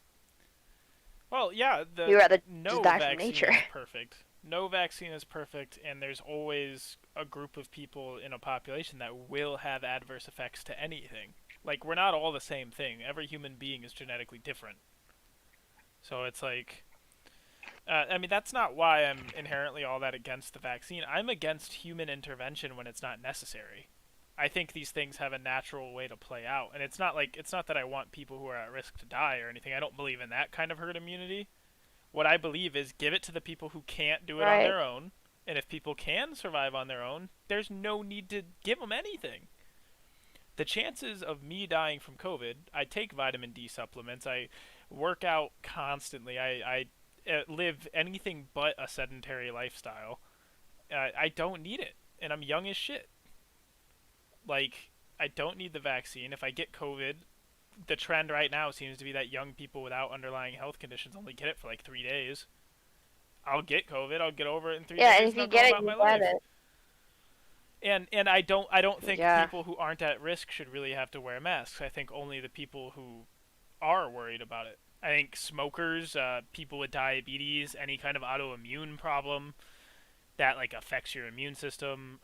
Well, yeah, He'd the rather just no die from vaccine nature. is perfect. No vaccine is perfect, and there's always a group of people in a population that will have adverse effects to anything. Like, we're not all the same thing. Every human being is genetically different. So it's like, I mean, that's not why I'm inherently all that against the vaccine. I'm against human intervention when it's not necessary. I think these things have a natural way to play out, and it's not that I want people who are at risk to die or anything. I don't believe in that kind of herd immunity. What I believe is give it to the people who can't do it on Right. their own, and if people can survive on their own, there's no need to give them anything. The chances of me dying from COVID, I take vitamin D supplements, I work out constantly, I live anything but a sedentary lifestyle. I don't need it, and I'm young as shit. Like, I don't need the vaccine. If I get COVID, the trend right now seems to be that young people without underlying health conditions only get it for like 3 days. I'll get COVID. I'll get over it in three Yeah, and days, if and I'll you go get it, about you my get life. it. And I don't think Yeah. people who aren't at risk should really have to wear masks. I think only the people who are worried about it. I think smokers, people with diabetes, any kind of autoimmune problem that like affects your immune system,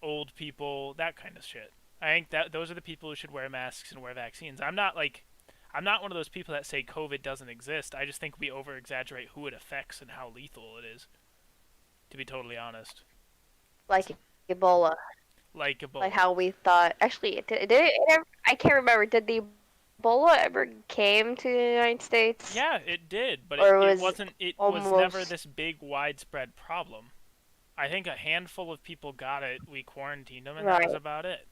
old people, that kind of shit. I think that those are the people who should wear masks and wear vaccines. I'm not one of those people that say COVID doesn't exist. I just think we over exaggerate who it affects and how lethal it is, to be totally honest. It's Like Ebola, like like Ebola. how we thought. Actually, I can't remember. Did the Ebola ever came to the United States, Yeah, it did, but or it was never almost this big widespread problem. I think a handful of people got it, we quarantined them, and that was right? about it.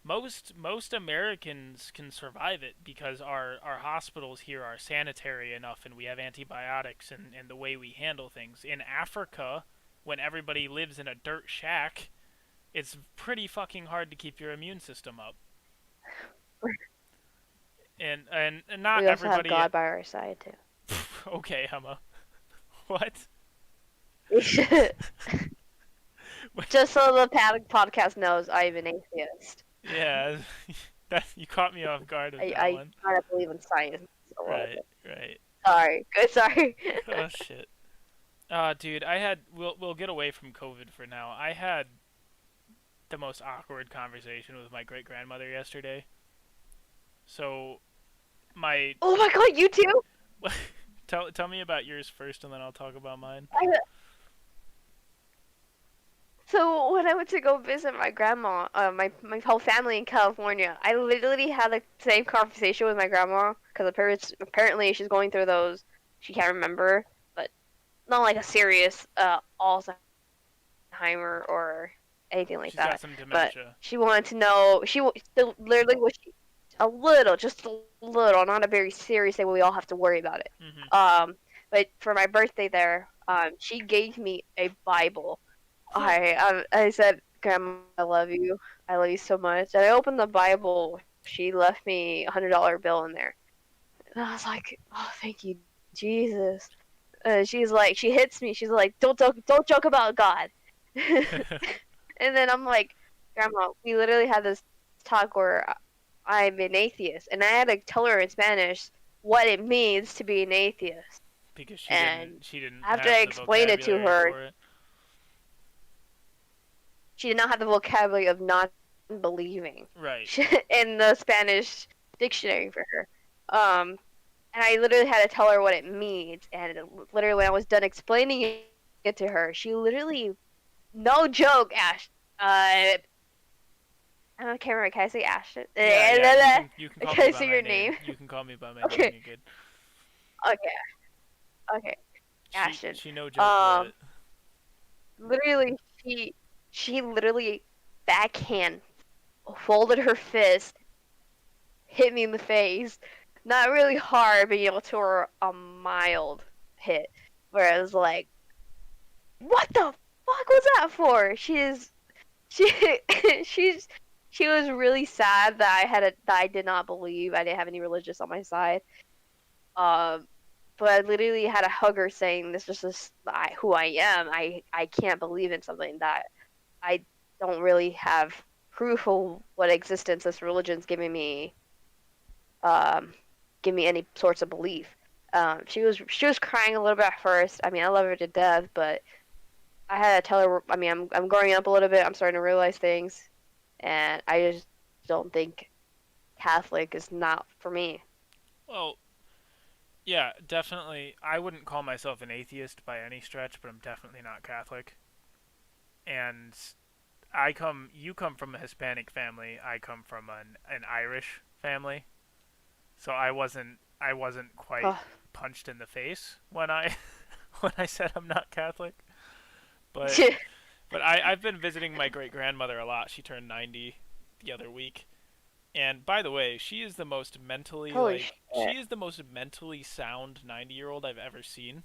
Most Americans can survive it because our hospitals here are sanitary enough and we have antibiotics and the way we handle things. In Africa, when everybody lives in a dirt shack, it's pretty fucking hard to keep your immune system up. And not We also have everybody God by our side okay, Emma. What? too. Just so the Paddock podcast knows, I'm an atheist. Yeah, that you caught me off guard with that I one. kind of believe in science a little Right, bit. right. Sorry, good. Sorry. Oh shit. Dude, we'll get away from COVID for now. I had the most awkward conversation with my great grandmother yesterday. So my Oh my God, you too? tell me about yours first, and then I'll talk about mine. So when I went to go visit my grandma, my whole family in California, I literally had the same conversation with my grandma because apparently she's going through those. She can't remember, but not like a serious Alzheimer or anything like She's got that. some But dementia. she wanted to know. So literally was a little, just a little, not a very serious thing. We all have to worry about it. Hmm. Um, but for my birthday there, she gave me a Bible. I said, Grandma, I love you. I love you so much. And I opened the Bible. She left me $100 bill in there, and I was like, oh, thank you, Jesus. She's like, she hits me. She's like, don't joke about God. And then I'm like, Grandma, we literally had this talk where I'm an atheist, and I had to tell her in Spanish what it means to be an atheist. Because And she didn't after I have the explained it to vocabulary her, for it. she did not have the vocabulary of not believing Right. in the Spanish dictionary for her. And I literally had to tell her what it means. And literally, when I was done explaining it to her, she literally, no joke, Ash. I don't care. Can I say Ashton? Yeah, yeah. You can call me Can I by say my your name. name? You can call me by my name. Okay, You're good. okay, okay, She Ashton. she no joke Um, what? literally, she literally backhand folded her fist, hit me in the face. Not really hard, but to a mild hit. Whereas, like, what the fuck was that for? She she's she was really sad that I did not believe I didn't have any religious on my side. Um, but I literally had to hug her saying this is just who I am. I can't believe in something that I don't really have proof of what existence this religion's um give me any sorts of belief. She was crying a little bit at first. I mean, I love her to death, but I had to tell her. I mean, I'm growing up a little bit. I'm starting to realize things, and I just don't think Catholic is not for me. Well, yeah, definitely. I wouldn't call myself an atheist by any stretch, but I'm definitely not Catholic. And you come from a Hispanic family. I come from an Irish family. So I wasn't quite Oh, punched in the face when I when I said I'm not Catholic. But I've been visiting my great grandmother a lot. She turned 90 the other week. And by the way, holy shit! she is the most mentally sound 90-year-old I've ever seen.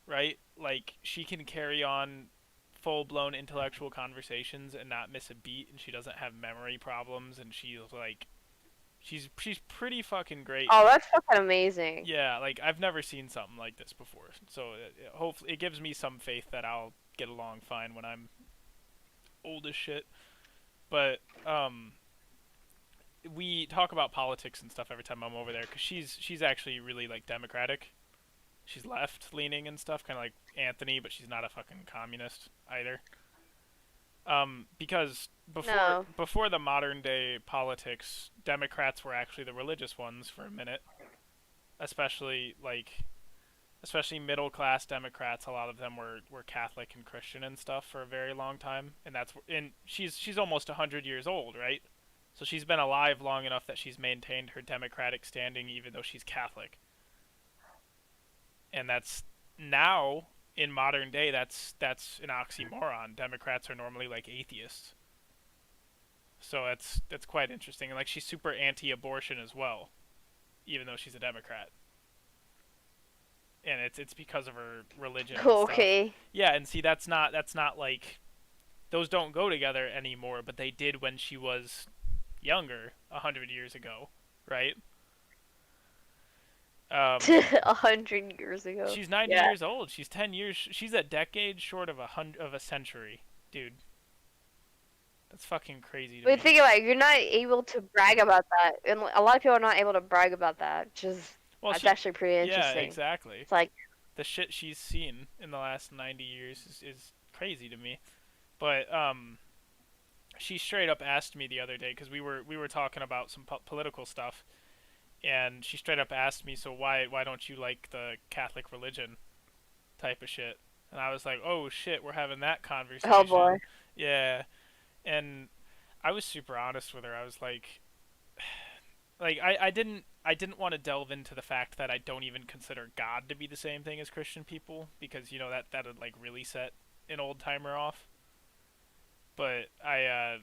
Right? Like she can carry on full-blown intellectual conversations and not miss a beat, and she doesn't have memory problems, and she's pretty fucking great. Oh, that's fucking amazing. Yeah, like I've never seen something like this before. So hopefully it gives me some faith that I'll get along fine when I'm old as shit. But we talk about politics and stuff every time I'm over there because she's actually really like democratic. She's left leaning and stuff, kind of like Anthony, but she's not a fucking communist either. Because No. before the modern day politics, Democrats were actually the religious ones for a minute, especially especially middle class Democrats. A lot of them were Catholic and Christian and stuff for a very long time, and she's almost 100 years old, right? So she's been alive long enough that she's maintained her democratic standing even though she's Catholic. And that's now in modern day that's an oxymoron. Democrats are normally like atheists. So that's quite interesting. And like she's super anti-abortion as well, even though she's a Democrat. And it's because of her religion and stuff. Okay. Yeah, and see that's not like those don't go together anymore, but they did when she was younger, 100 years ago, right? Um, 100 years ago. she's 90 Yeah. years old. She's 10 years. She's a decade short of a century, dude. That's fucking crazy to But me. think about it, you're not able to brag about that, and a lot of people are not able to brag about that. Which is Well, that's she, actually pretty yeah, interesting. exactly. It's like, The shit she's seen in the last 90 years is crazy to me. But she straight up asked me the other day because we were talking about some political stuff, and she straight up asked me, "So why don't you like the Catholic religion?" type of shit. And I was like, "Oh shit, we're having that Oh boy. conversation." Yeah, and I was super honest with her. I was like I didn't want to delve into the fact that I don't even consider God to be the same thing as Christian people, because that'd like really set an old timer off. But I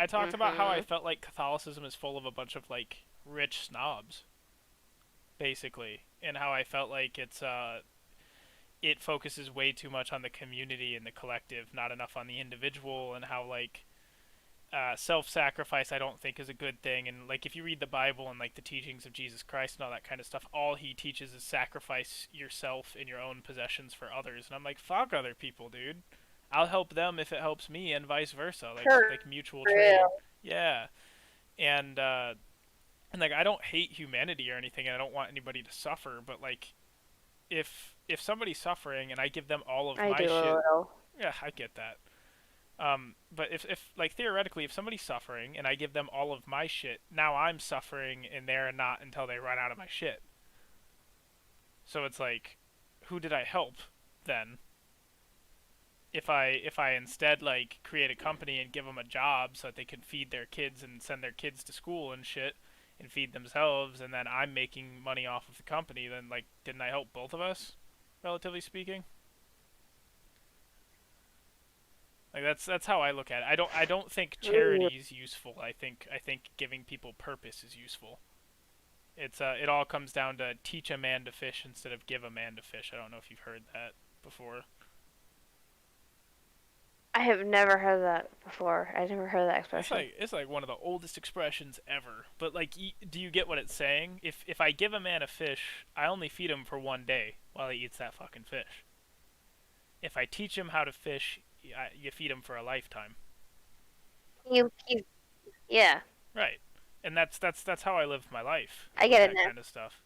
talked about how I Mhm. felt like Catholicism is full of a bunch of like rich snobs, basically, and how I felt like it focuses way too much on the community and the collective, not enough on the individual, and how like self-sacrifice I don't think is a good thing. And like if you read the Bible and like the teachings of Jesus Christ and all that kind of stuff, all he teaches is sacrifice yourself and your own possessions for others. And I'm like, fuck other people, dude. I'll help them if it helps me, and vice versa. For Like mutual trade. real. Yeah, and like I don't hate humanity or anything, and I don't want anybody to suffer. But like if somebody's suffering and I give them all of I my do a shit, little. yeah, I get that. But if like theoretically, if somebody's suffering and I give them all of my shit, now I'm suffering and they're not until they run out of my shit. So it's like, who did I help then? If I instead like create a company and give them a job so that they can feed their kids and send their kids to school and shit and feed themselves, and then I'm making money off of the company, then like didn't I help both of us, relatively speaking? Like that's how I look at it. I don't think Mm. charity is useful. I think giving people purpose is useful. It all comes down to teach a man to fish instead of give a man to fish. I don't know if you've heard that before. I have never heard that before. I never heard that It's expression. like one of the oldest expressions ever. But like, do you get what it's saying? If I give a man a fish, I only feed him for one day while he eats that fucking fish. If I teach him how to fish, you feed him for a lifetime. You, yeah, Right. And that's how I live my life I with get it that now. kind of stuff.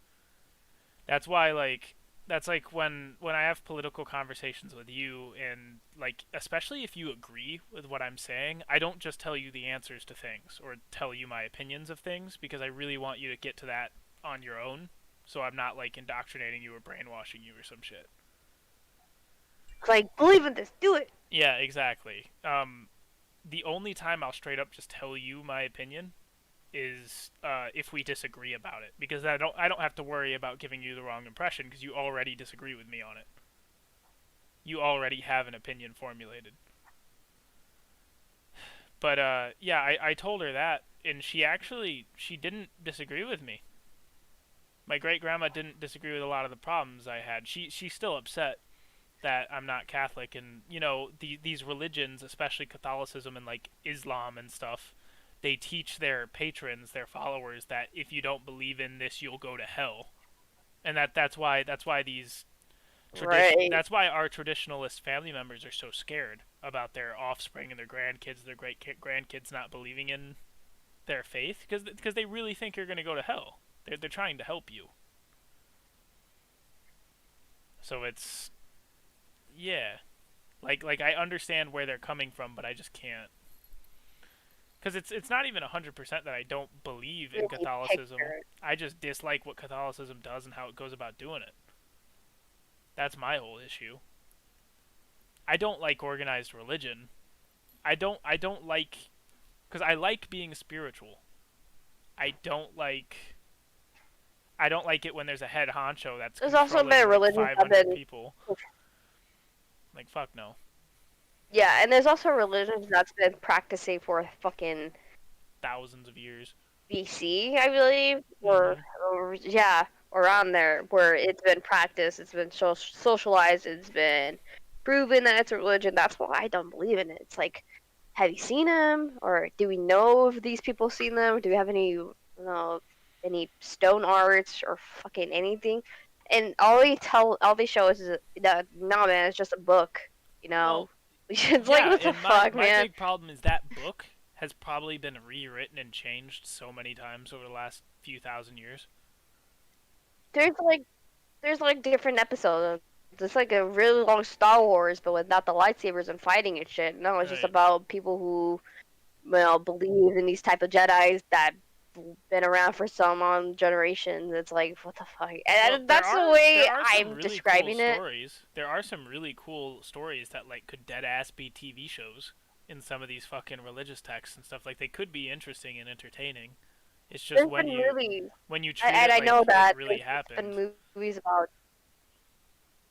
That's why like that's like when I have political conversations with you, and like especially if you agree with what I'm saying, I don't just tell you the answers to things or tell you my opinions of things, because I really want you to get to that on your own, so I'm not like indoctrinating you or brainwashing you or some shit. It's like, believe in this, do it. Yeah, exactly. The only time I'll straight up just tell you my opinion is if we disagree about it, because I don't have to worry about giving you the wrong impression because you already disagree with me on it. You already have an opinion formulated. But yeah, I told her that, and she didn't disagree with me. My great grandma didn't disagree with a lot of the problems I had. She's still upset that I'm not Catholic, and these religions, especially Catholicism and like Islam and stuff, they teach their patrons, their followers, that if you don't believe in this, you'll go to hell. And that's why Right. that's why our traditionalist family members are so scared about their offspring and their grandkids, their great grandkids not believing in their faith, because they really think you're going to go to hell. They're trying to help you. So it's, yeah, like I understand where they're coming from, but I just can't, because it's not even 100% that I don't believe in Really Catholicism. picture. I just dislike what Catholicism does and how it goes about doing it. That's my whole issue. I don't like organized religion. I don't like, because I like being spiritual. I don't like I don't like it when there's a head honcho that's There's also controlling been like religions that have 500 been, people. Like fuck no. yeah, and there's also religions that's been practicing for fucking Thousands of years. BC, I believe, Mhm. or yeah, around there, where it's been practiced, it's been socialized, it's been proven that it's a religion. That's why I don't believe in it. It's like, have you seen them, or do we know if these people seen them? Do we have any stone arts or fucking anything? And all they show is that no man, it's just a book, you know. Well, It's like yeah, what the and my fuck, my man. big problem is that book has probably been rewritten and changed so many times over the last few thousand years. There's like there's like different episodes. It's like a really long Star Wars, but without the lightsabers and fighting and shit. No, it's just Right. about people who believe in these type of Jedi's that been around for so long generations. It's like, what the fuck? Well, And that's the way there are some I'm really cool describing it. stories. There are some really cool stories that like could dead ass be TV shows in some of these fucking religious texts and stuff. Like they could be interesting and entertaining. It's just There's been movies, when you treat and it I like know it that really there's happened. been movies about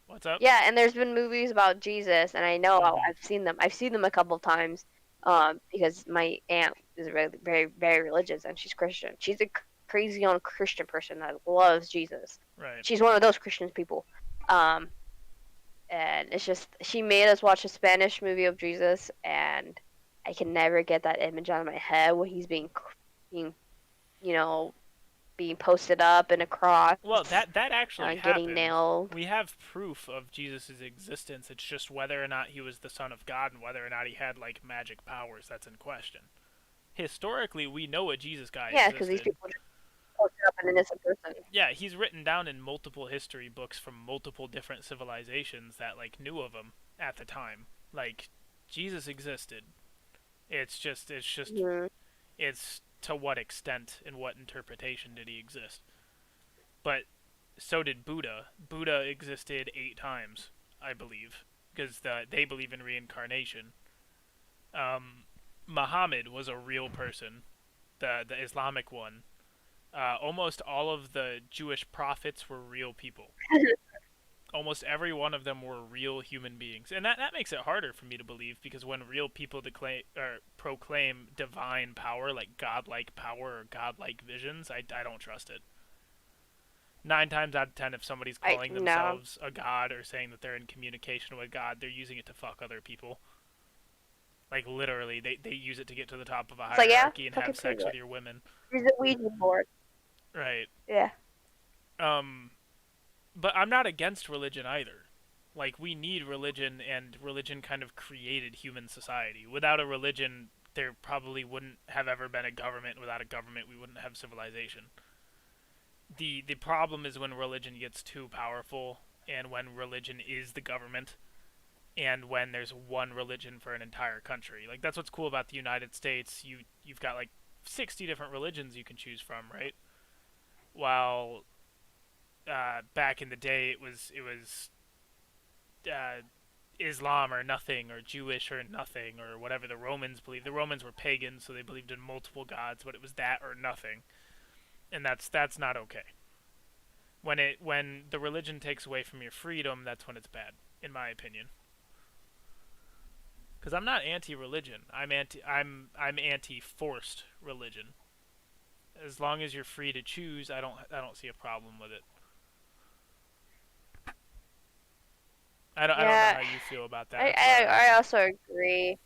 What's up? yeah, and there's been movies about Jesus, and I know Mhm. I've seen them. I've seen them a couple times, because my aunt is very, very, very religious, and she's Christian. She's a crazy on Christian person that loves Jesus. Right. She's one of those Christian people. Um, and it's just she made us watch a Spanish movie of Jesus, and I can never get that image out of my head when he's being you know being posted up in a cross, Well, that actually getting happened. nailed. We have proof of Jesus' existence. It's just whether or not he was the son of God and whether or not he had like magic powers that's in question. Historically, we know a Jesus guy Yeah, because these existed. people just posted up an innocent person. Yeah, he's written down in multiple history books from multiple different civilizations that like knew of him at the time. Like Jesus existed. It's just Mm-hmm. it's to what extent and what interpretation did he exist? But so did Buddha. Buddha existed 8 times, I believe, because they believe in reincarnation. Um, Muhammad was a real person, the Islamic one. Almost all of the Jewish prophets were real people. Almost every one of them were real human beings, and that makes it harder for me to believe because when real people proclaim divine power, like godlike power or godlike visions, I don't trust it. 9 times out of 10, if somebody's I calling no. themselves a god or saying that they're in communication with God, they're using it to fuck other people. Like literally, they use it to get to the top of a It's like, yeah, hierarchy and fucking have prove sex with it. your women. Here's a Ouija board. Right. Yeah. Um, but I'm not against religion either. Like we need religion, and religion kind of created human society. Without a religion, there probably wouldn't have ever been a government. Without a government, we wouldn't have civilization. The problem is when religion gets too powerful, and when religion is the government, and when there's one religion for an entire country. Like that's what's cool about the United States. You've got like 60 different religions you can choose from, right? While back in the day it was Islam or nothing, or Jewish or nothing, or whatever the Romans believed. The Romans were pagans, so they believed in multiple gods, but it was that or nothing, and that's not okay. When the religion takes away from your freedom, that's when it's bad, in my opinion. Because I'm not anti-religion. I'm anti-forced religion. As long as you're free to choose, I don't see a problem with it. I don't know Yeah. how you feel about that. I, That's where I I I am. also agree.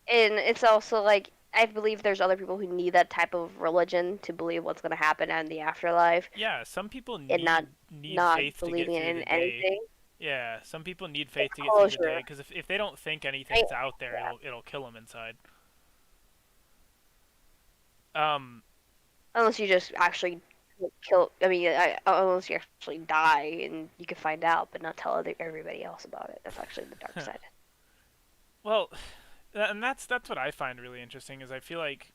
And it's also like I believe there's other people who need that type of religion to believe what's gonna happen in the afterlife Yeah, some people and need not faith to get believing through in the day. anything. Yeah, some people need Like faith to get through the day closure. because if they don't think I, anything's out there, yeah. it'll kill them inside. Um, Unless you just actually kill. I mean, unless you actually die and you can find out, but not tell everybody else about it. That's actually the dark side. well, and that's what I find really interesting is I feel like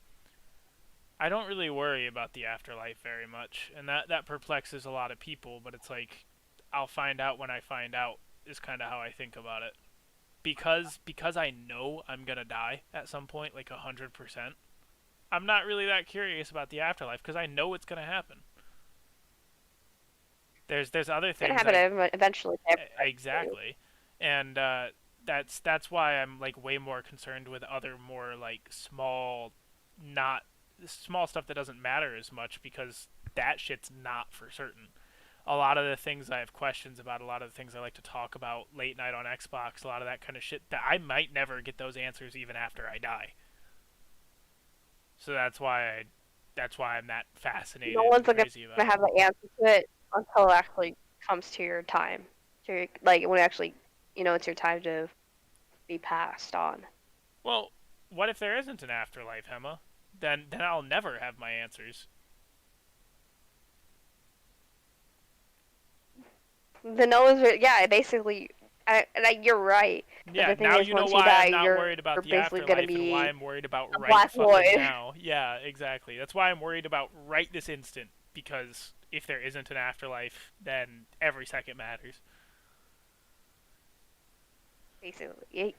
I don't really worry about the afterlife very much, and that perplexes a lot of people. But it's like I'll find out when I find out is kind of how I think about it. Because I know I'm gonna die at some point, like 100%. I'm not really that curious about the afterlife because I know it's gonna happen. There's other It's gonna things happen I eventually to everybody. exactly, and that's why I'm like way more concerned with other more like not small stuff that doesn't matter as much because that shit's not for certain. A lot of the things I have questions about, a lot of the things I like to talk about late night on Xbox, a lot of that kind of shit that I might never get those answers even after I die. So that's why I'm that No fascinated and one's gonna crazy about it. have the answer to it until it actually comes to your time. To your, like when actually, it's your time to be passed on. Well, what if there isn't an afterlife, Emma? Then I'll never have my answers. The no one's yeah, basically you're right. But Yeah, the thing now is, you know once you why die, I'm not you're worried about the basically gonna afterlife and why be I'm worried about a right black fucking void. now. Yeah, exactly. That's why I'm worried about right this instant, because if there isn't an afterlife, then every second matters. Basically,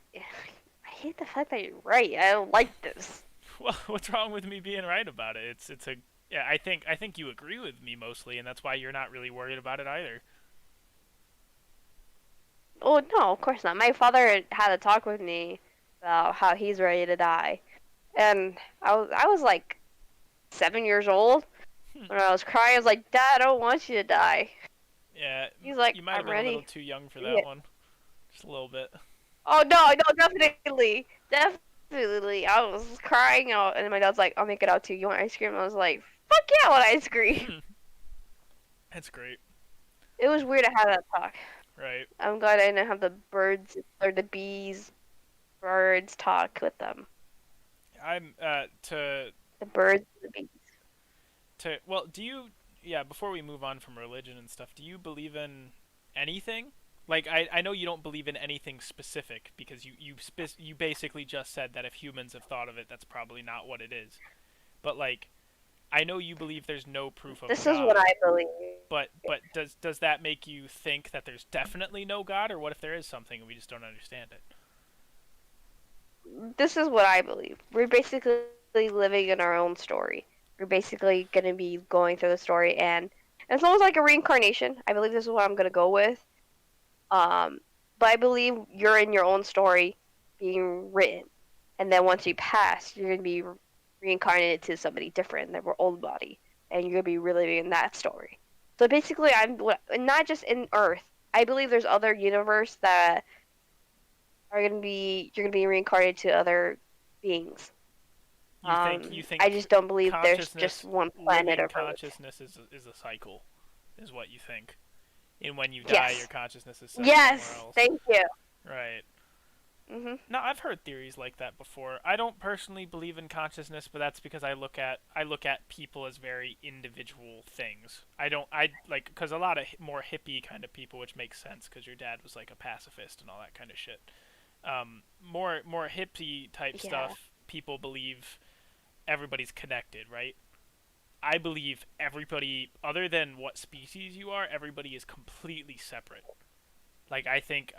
I hate the fact that you're right. I don't like this. Well, what's wrong with me being right about it? It's a yeah, I think you agree with me mostly, and that's why you're not really worried about it either. Oh no, of course not. My father had a talk with me about how he's ready to die, and I was like 7 years old when I was crying. I was like, Dad, I don't want you to die. Yeah, He's like, you might have I'm been a little ready. too young for that Yeah. one, just a little bit. Oh no, no, definitely, definitely. I was crying out, and my dad's like, I'll make it out to you. You want ice cream? I was like, fuck yeah, I want ice cream. That's great, It was weird to have that talk. right? I'm glad I didn't have the birds or the bees, birds talk with them. I'm The birds, the bees. well, do you yeah, before we move on from religion and stuff, do you believe in anything? Like I know you don't believe in anything specific because you basically just said that if humans have thought of it, that's probably not what it is. But like I know you believe there's no proof of This is what God, I believe. but does that make you think that there's definitely no God, or what if there is something and we just don't understand it? This is what I believe. We're basically living in our own story. We're basically gonna be going through the story, and it's almost like a reincarnation. I believe this is what I'm gonna go with. Um, but I believe you're in your own story being written, and then once you pass, you're gonna be reincarnated to somebody different in their old body, and you're gonna be reliving that story. So basically, I'm not just in Earth. I believe there's other universe that are gonna be you're gonna be reincarnated to other beings. You I think just don't believe there's just consciousness, one planet living of Earth. consciousness is a cycle, is what you think. And when you die, your Yes. consciousness is sent somewhere Yes. else. Thank you. Right. Mhm. No, I've heard theories like that before. I don't personally believe in consciousness, but that's because I look at people as very individual things. I don't I like because a lot of more hippie kind of people, which makes sense because your dad was like a pacifist and all that kind of shit. More hippie type Yeah. stuff. People believe everybody's connected, right? I believe everybody, other than what species you are, everybody is completely separate. Like I think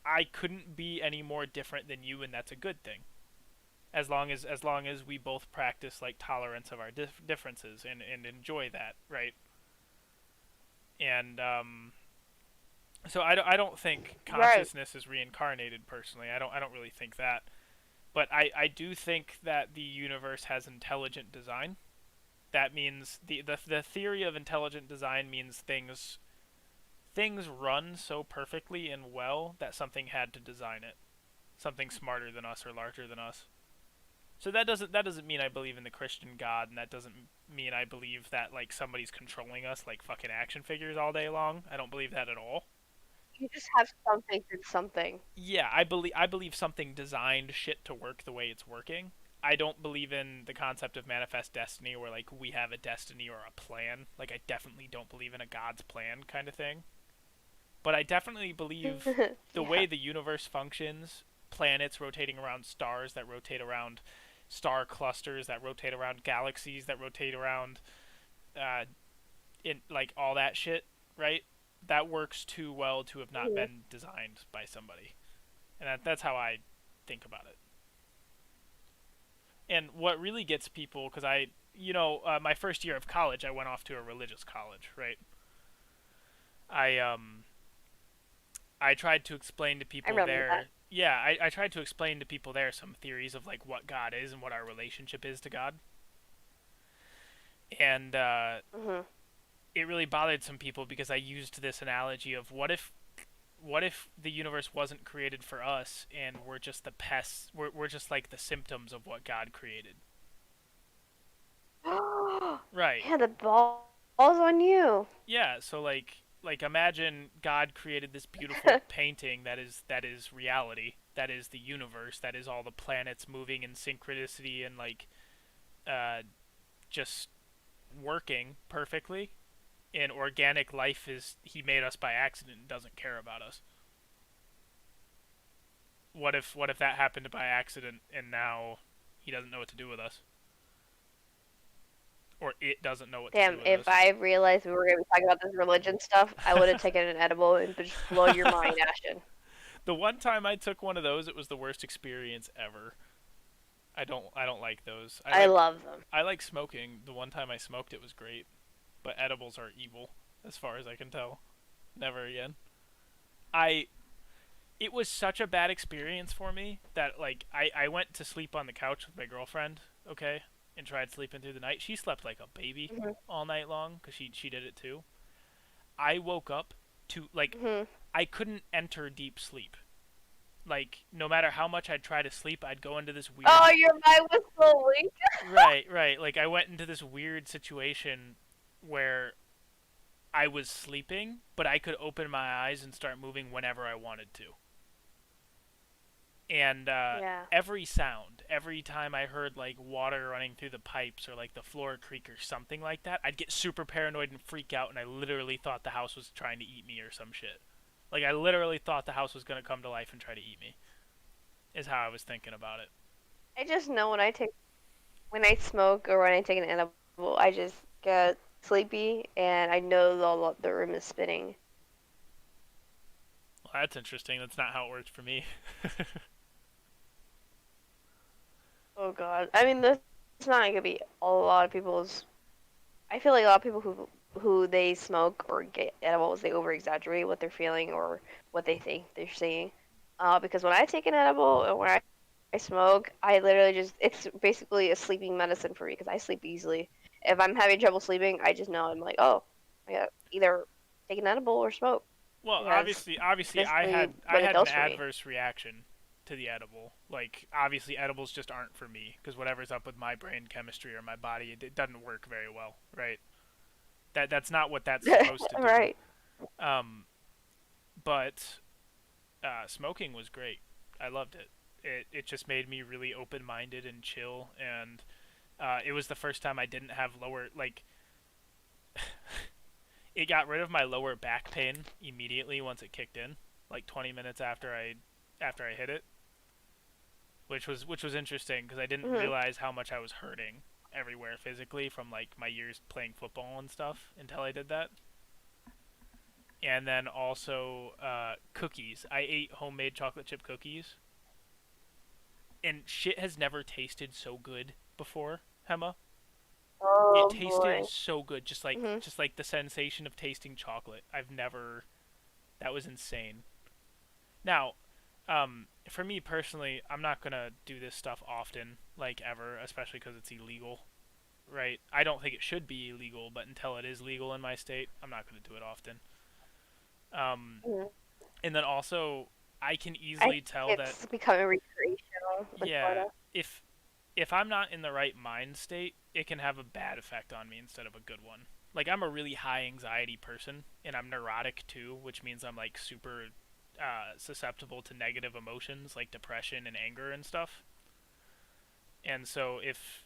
I couldn't be any more different than you, and that's a good thing. As long as we both practice like tolerance of our differences and enjoy that, right? And so I don't think Right. consciousness is reincarnated personally. I don't really think that. But I do think that the universe has intelligent design. That means the theory of intelligent design means things run so perfectly and well that something had to design it. Something smarter than us or larger than us. So that doesn't mean I believe in the Christian God, and that doesn't mean I believe that like somebody's controlling us like fucking action figures all day long. I don't believe that at all. You just have something through something. Yeah, I believe something designed shit to work the way it's working. I don't believe in the concept of manifest destiny where like we have a destiny or a plan. Like I definitely don't believe in a God's plan kind of thing. But I definitely believe the Yeah. way the universe functions, planets rotating around stars that rotate around star clusters that rotate around galaxies that rotate around uh in like all that shit, right? That works too well to have not Mhm. been designed by somebody. And that's how I think about it. And what really gets people cuz my first year of college I went off to a religious college, right? I I tried to explain to I people remember that. there. Yeah, I tried to explain to people there some theories of like what God is and what our relationship is to God, and Mhm. it really bothered some people because I used this analogy of what if the universe wasn't created for us and we're just the pests, we're just like the symptoms of what God created, right? Yeah, the ball's on you. Yeah, so like imagine God created this beautiful painting that is reality, that is the universe, that is all the planets moving in synchronicity and like uh just working perfectly. And organic life is he made us by accident and doesn't care about us. What if that happened by accident and now he doesn't know what to do with us, or it doesn't know what to do Damn, with if us? I realized we were gonna be talking about this religion stuff, I would have taken an edible and just blow your mind, Ashton. The one time I took one of those, it was the worst experience ever. I don't like those. I love them. I like smoking. The one time I smoked it was great, but edibles are evil as far as I can tell. Never again. I It was such a bad experience for me that like I went to sleep on the couch with my girlfriend, okay, and tried sleeping through the night. She slept like a baby Mhm. all night long cuz she did it too. I woke up to like Mhm. I couldn't enter deep sleep. Like no matter how much I'd try to sleep, I'd go into this weird Oh, your mind was so weak. right. Like I went into this weird situation where I was sleeping, but I could open my eyes and start moving whenever I wanted to. And Yeah. every sound, every time I heard like water running through the pipes or like the floor creak or something like that, I'd get super paranoid and freak out, and I literally thought the house was trying to eat me or some shit. Like I literally thought the house was gonna come to life and try to eat me. Is how I was thinking about it. I just know when I smoke or when I take an edible, I just get sleepy and I know the room is spinning. Well, that's interesting. That's not how it works for me. Oh God. I mean, this it's not gonna be a lot of people's. I feel like a lot of people who they smoke or get edibles, they over exaggerate what they're feeling or what they think they're seeing. Because when I take an edible or when I smoke, I literally just it's basically a sleeping medicine for me because I sleep easily. If I'm having trouble sleeping, I just know I'm like, oh, I gotta either take an edible or smoke Well, because it's obviously, basically I what it had an does for me. adverse reaction to the edible. Like, obviously, edibles just aren't for me because whatever's up with my brain chemistry or my body, it doesn't work very well, right? That's not what that's supposed to do. Right. Um, but smoking was great. I loved it. It just made me really open minded and chill, and it was the first time I didn't have lower like it got rid of my lower back pain immediately once it kicked in, like 20 minutes after I hit it, which was interesting because I didn't Hmm. realize how much I was hurting everywhere physically from like my years playing football and stuff until I did that. And then also cookies. I ate homemade chocolate chip cookies, and shit has never tasted so good before, Hema. It Oh tasted boy. so good, Hmm. just like the sensation of tasting chocolate. I've never That was insane. Now, for me personally, I'm not gonna do this stuff often, like ever, especially because it's illegal, right? I don't think it should be illegal, but until it is legal in my state, I'm not gonna do it often. Um, Hmm. and then also, I can I easily think tell that, it's becoming recreational in yeah, Florida. if I'm not in the right mind state, it can have a bad effect on me instead of a good one. Like I'm a really high anxiety person, and I'm neurotic too, which means I'm like super susceptible to negative emotions like depression and anger and stuff. And so if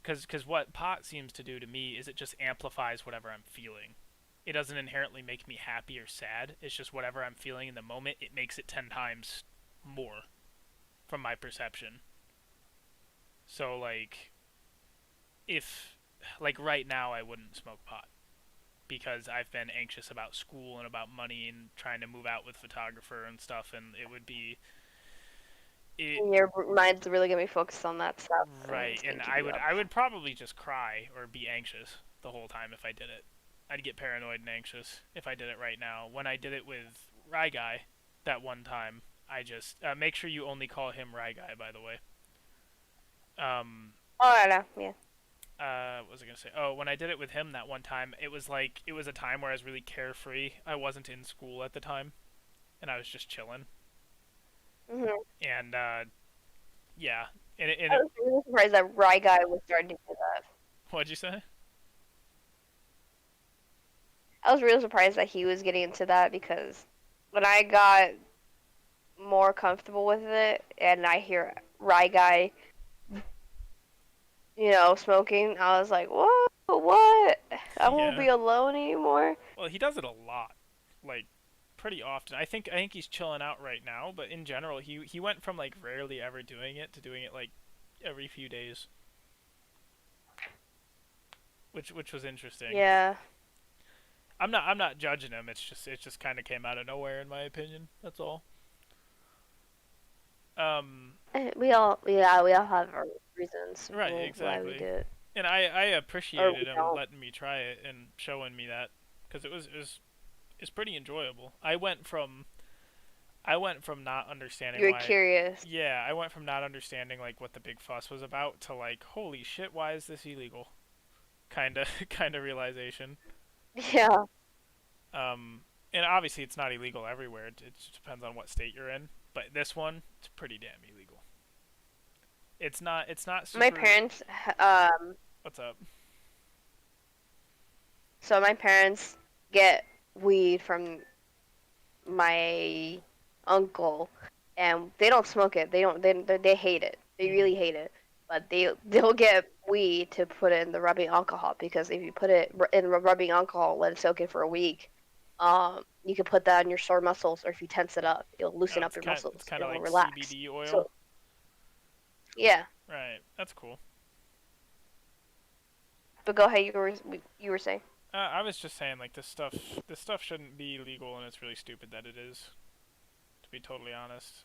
because what pot seems to do to me is it just amplifies whatever I'm feeling. It doesn't inherently make me happy or sad. It's just whatever I'm feeling in the moment. It makes it 10 times more from my perception. So if like right now I wouldn't smoke pot because I've been anxious about school and about money and trying to move out with photographer and stuff, and it would be it Your mind's really gonna be focused on that stuff, and right, it's gonna and keep you up. I would probably just cry or be anxious the whole time if I did it. I'd get paranoid and anxious if I did it right now. When I did it with Rye Guy that one time, I just make sure you only call him Rye Guy, by the way. Um, Oh, I know. Yeah. what was I gonna say? Oh, when I did it with him that one time, it was like it was a time where I was really carefree. I wasn't in school at the time, and I was just chilling. Hmm. And yeah, and I it was really surprised that Rye guy was starting to do that. what'd you say? I was really surprised that he was getting into that because when I got more comfortable with it and I hear Rye guy, smoking, I was like, whoa, what? I won't Yeah. be alone anymore. Well, he does it a lot, like pretty often. I think he's chilling out right now, but in general, he went from like rarely ever doing it to doing it like every few days, which was interesting. Yeah. I'm not judging him. It's just kind of came out of nowhere in my opinion. That's all. Um, We all have our reasons right, why we do exactly. it, And I or appreciated we him don't. letting me try it and showing me that because it's pretty enjoyable. I went from not understanding You're why. curious. Yeah, I went from not understanding like what the big fuss was about to like, holy shit, why is this illegal? Kind of kind of realization. Yeah. Um, and obviously it's not illegal everywhere. It just depends on what state you're in. But this one, it's pretty damn illegal. It's not My super. parents, What's up? so my parents get weed from my uncle, and they don't smoke it. They don't. They hate it. They Mm, really hate it. But they'll get weed to put in the rubbing alcohol, because if you put it in rubbing alcohol, let it soak in for a week, you can put that on your sore muscles, or if you tense it up, it'll oh, loosen up your it's muscles. kind of It'll like relax. CBD oil. So yeah. Right. That's cool. But go ahead. You were saying. I was just saying like this stuff shouldn't be legal, and it's really stupid that it is. To be totally honest.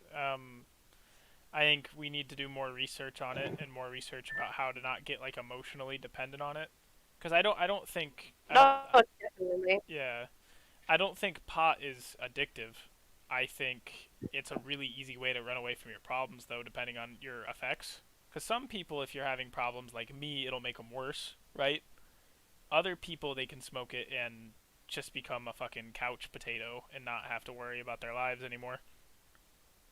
I think we need to do more research on it and more research about how to not get like emotionally dependent on it. Because I don't think I don't No, definitely. yeah I don't think pot is addictive. I think it's a really easy way to run away from your problems though, depending on your effects. Because some people, if you're having problems like me, it'll make them worse, right? Other people, they can smoke it and just become a fucking couch potato and not have to worry about their lives anymore.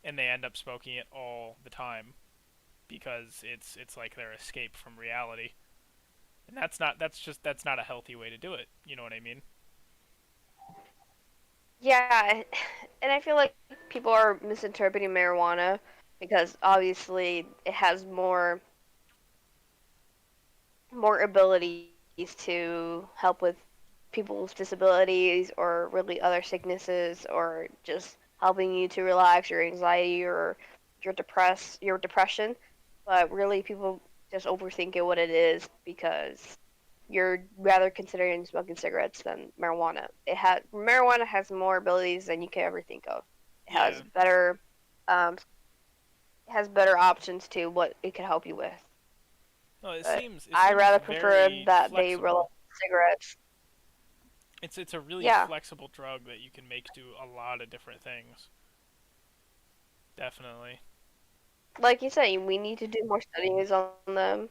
And they end up smoking it all the time because it's like their escape from reality. And that's not a healthy way to do it. You know what I mean? Yeah, and I feel like people are misinterpreting marijuana, because obviously it has more abilities to help with people with disabilities, or really other sicknesses, or just helping you to relax your anxiety, or your depression. But really, people just overthink it what it is, because you're rather considering smoking cigarettes than marijuana. Marijuana has more abilities than you could ever think of. It Yeah. um, has better options to what it can help you with. No, it But seems it I seems rather prefer very that they rely flexible. on cigarettes. It's a really Yeah, flexible drug that you can make do a lot of different things. Definitely. like you said, we need to do more studies on them,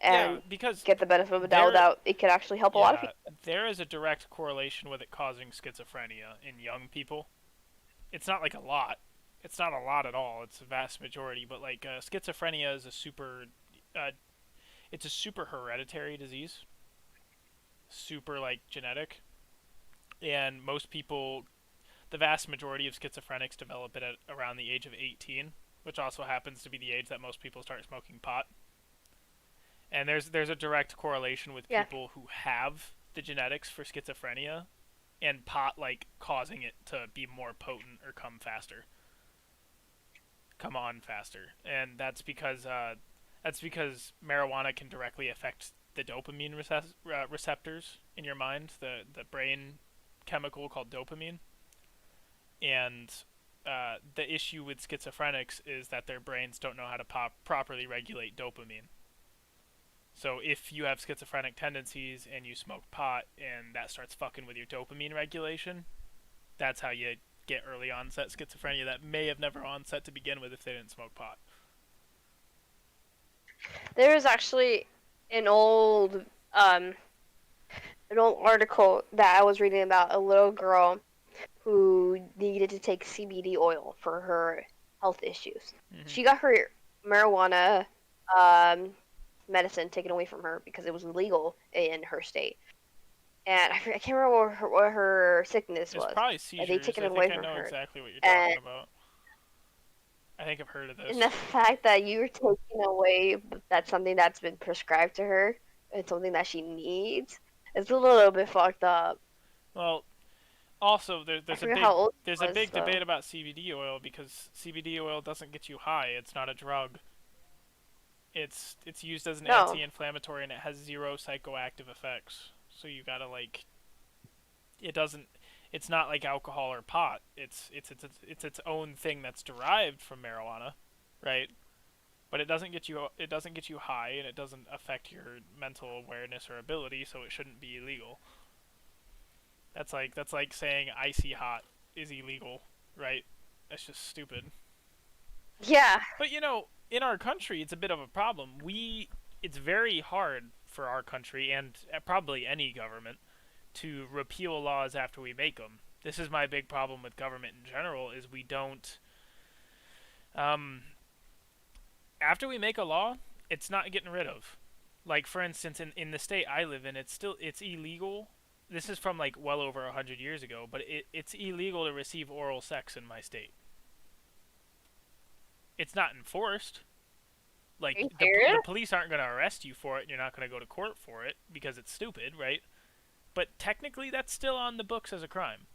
Yeah, and because get the benefit of the doubt there that it could actually help a lot of yeah, people. there is a direct correlation with it causing schizophrenia in young people. It's not like a lot. It's not a lot at all. It's a vast majority, but like schizophrenia is a uh, it's a super hereditary disease, super like genetic, and most people, the vast majority of schizophrenics develop it at around the age of 18, which also happens to be the age that most people start smoking pot. And there's a direct correlation with Yeah. people who have the genetics for schizophrenia and pot like causing it to be more potent or come on faster. And that's because marijuana can directly affect the dopamine receptors in your mind, the brain chemical called dopamine. And the issue with schizophrenics is that their brains don't know how to properly regulate dopamine. So if you have schizophrenic tendencies and you smoke pot and that starts fucking with your dopamine regulation, that's how you get early onset schizophrenia that may have never onset to begin with if they didn't smoke pot. There was actually an old um an old article that I was reading about a little girl who needed to take CBD oil for her health issues. Mm-hmm. She got her marijuana um, medicine taken away from her because it was illegal in her state. And I can't remember what her sickness It's was. probably And they seizures. took it I think away I from know her. exactly what you're And, talking about. I think I've heard of and this. the fact that you're taking away that's something that's been prescribed to her, and something that she needs, it's a little bit fucked up. Well, Also, I forget how old there's it a was big though. debate about CBD oil because CBD oil doesn't get you high. It's not a drug. It's used as an No. anti-inflammatory and it has zero psychoactive effects. So you gotta like it doesn't. It's not like alcohol or pot. It's its own thing that's derived from marijuana, right? But it doesn't get you high and it doesn't affect your mental awareness or ability, so it shouldn't be illegal. That's like saying icy hot is illegal, right? That's just stupid. Yeah. But in our country, it's a bit of a problem. It's very hard for our country and probably any government to repeal laws after we make them. This is my big problem with government in general is we don't um after we make a law, it's not getting rid of. Like for instance in the state I live in, it's illegal. This is from like well over 100 years ago, but it's illegal to receive oral sex in my state. It's not enforced. Are Like you the serious? police aren't going to arrest you for it and you're not going to go to court for it because it's stupid, right? But technically that's still on the books as a crime.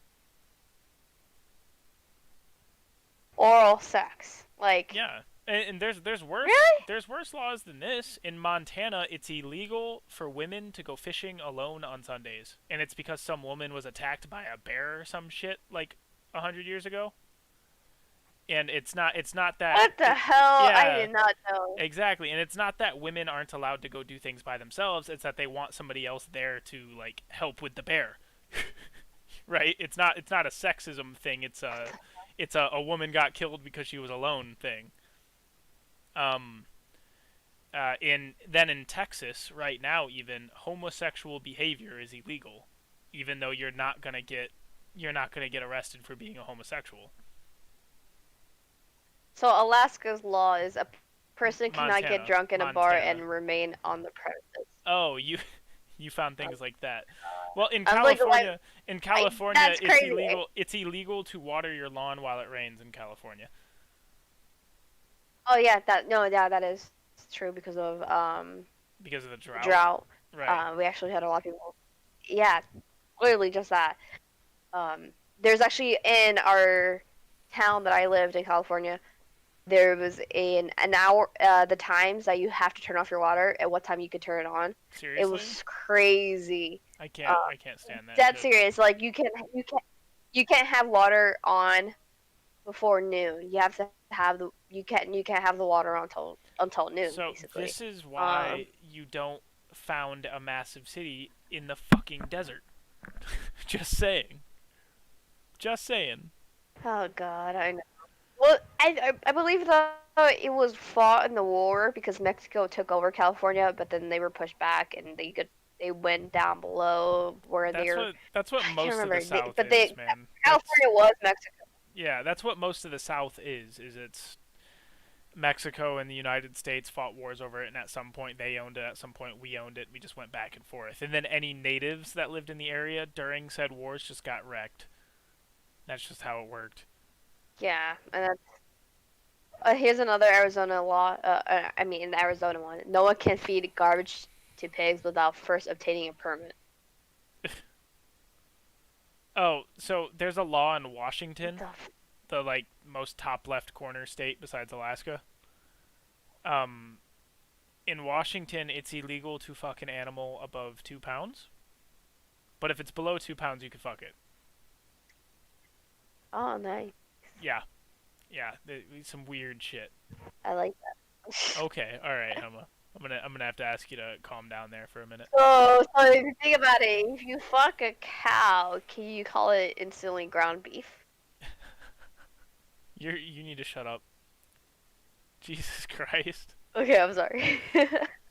Oral sex. Like, Yeah. And really? there's worse laws than this. In Montana, it's illegal for women to go fishing alone on Sundays, and it's because some woman was attacked by a bear or some shit like 100 years ago. And it's not that What the it hell? I yeah did not know. exactly, and it's not that women aren't allowed to go do things by themselves. It's that they want somebody else there to like help with the bear, right? It's not a sexism thing. It's a woman got killed because she was alone thing. Um, in Texas right now, even homosexual behavior is illegal, even though you're not gonna get arrested for being a homosexual. So Alaska's law is a person cannot get drunk in a bar Montana. and remain on the premises. Oh, you you found things like that. Well, I'm like, In California, that's crazy. It's illegal to water your lawn while it rains in California Oh yeah, that no, yeah, that is true because of because of the drought. drought. Right. We actually had a lot of people. Yeah, literally just that. There's actually in our town that I lived in California, there was an hour, the times that you have to turn off your water and what time you could turn it on. It Seriously? was crazy. I can't stand that That's shit. serious. Like you can't have water on before noon. You have to have the you can't have the water on until noon So basically. this is Um, why you don't found a massive city in the fucking desert. Just saying. Just saying. oh God, I know. Well, I believe that it was fought in the war because Mexico took over California, but then they were pushed back and they went down below where they're That's what I can't most of the remember, South but is, they man. That's California was Mexico. yeah, that's what most of the South is. Is it's Mexico and the United States fought wars over it, and at some point they owned it, at some point we owned it. We just went back and forth, and then any natives that lived in the area during said wars just got wrecked. That's just how it worked. Yeah, and that's, here's another Arizona law. I mean, an Arizona one. No one can feed garbage to pigs without first obtaining a permit. Oh, so there's a law in What Washington, the the like most top left corner state besides Alaska. Um, in Washington, it's illegal to fuck an animal above 2 pounds, but if it's below 2 pounds, you can fuck it. Oh, nice. Yeah, yeah, some weird shit. I like that. Okay, all right, Emma. I'm gonna have to ask you to calm down there for a minute. So if you think about it, if you fuck a cow, can you call it instantly ground beef? You need to shut up. Jesus Christ. Okay, I'm sorry.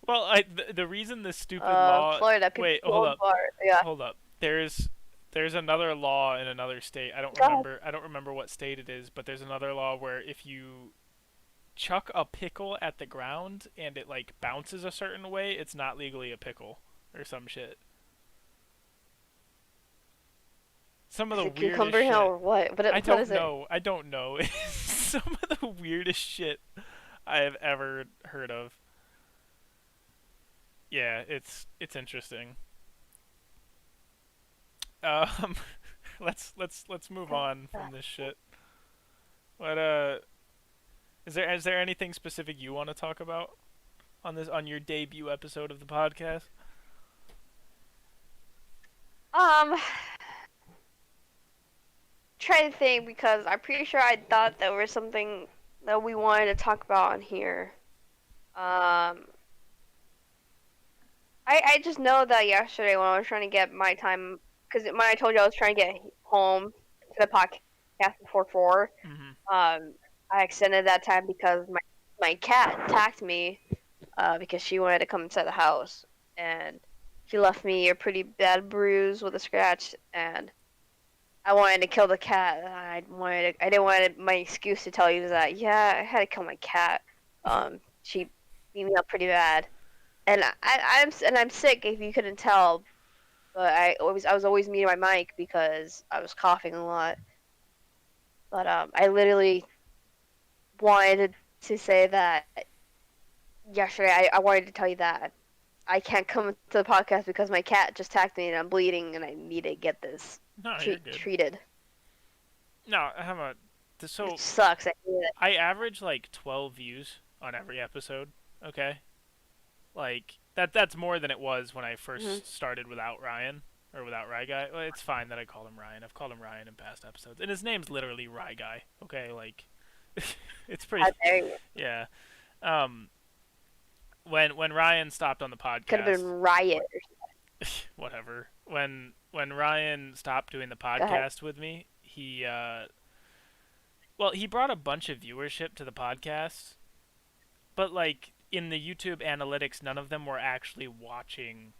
Well, the reason this stupid law. Florida, people Wait, hold go up, bar. Yeah. hold up. There's another law in another state. God. I don't remember what state it is, but there's another law where if you chuck a pickle at the ground and it like bounces a certain way, it's not legally a pickle or some shit. Some of Is the it weirdest cucumber now shit. or what? I What don't is it? know. I don't know. Some of the weirdest shit I have ever heard of. Yeah, it's interesting. Um, let's move on from this shit. What is there anything specific you want to talk about on this on your debut episode of the podcast? Um, trying to think because I'm pretty sure I thought there was something that we wanted to talk about on here. Um, I just know that yesterday when I was trying to get my time, because when I told you I was trying to get home to the podcast before 4, Mhm. I extended that time because my cat attacked me, because she wanted to come inside the house, and she left me a pretty bad bruise with a scratch, and I wanted to kill the cat. I didn't want my excuse to tell you that. Yeah, I had to kill my cat. She beat me up pretty bad, and I'm sick if you couldn't tell. But I was always muting my mic because I was coughing a lot. But I literally wanted to say that yesterday. I wanted to tell you that I can't come to the podcast because my cat just attacked me and I'm bleeding and I need to get this No, you're good. treated. No, I have a so It sucks. I hate it. I average like 12 views on every episode. Okay, like that's more than it was when I Mhm. first started without Ryan or without Rye Guy. Well, it's fine that I called him Ryan. I've called him Ryan in past episodes, and his name's literally Rye Guy. Okay, like it's pretty. How dare you? Yeah. Um, when Ryan stopped on the Could have podcast, been Riot. whatever. When Ryan stopped doing the Go ahead. podcast with me, well, he brought a bunch of viewership to the podcast, but like in the YouTube analytics, none of them were actually watching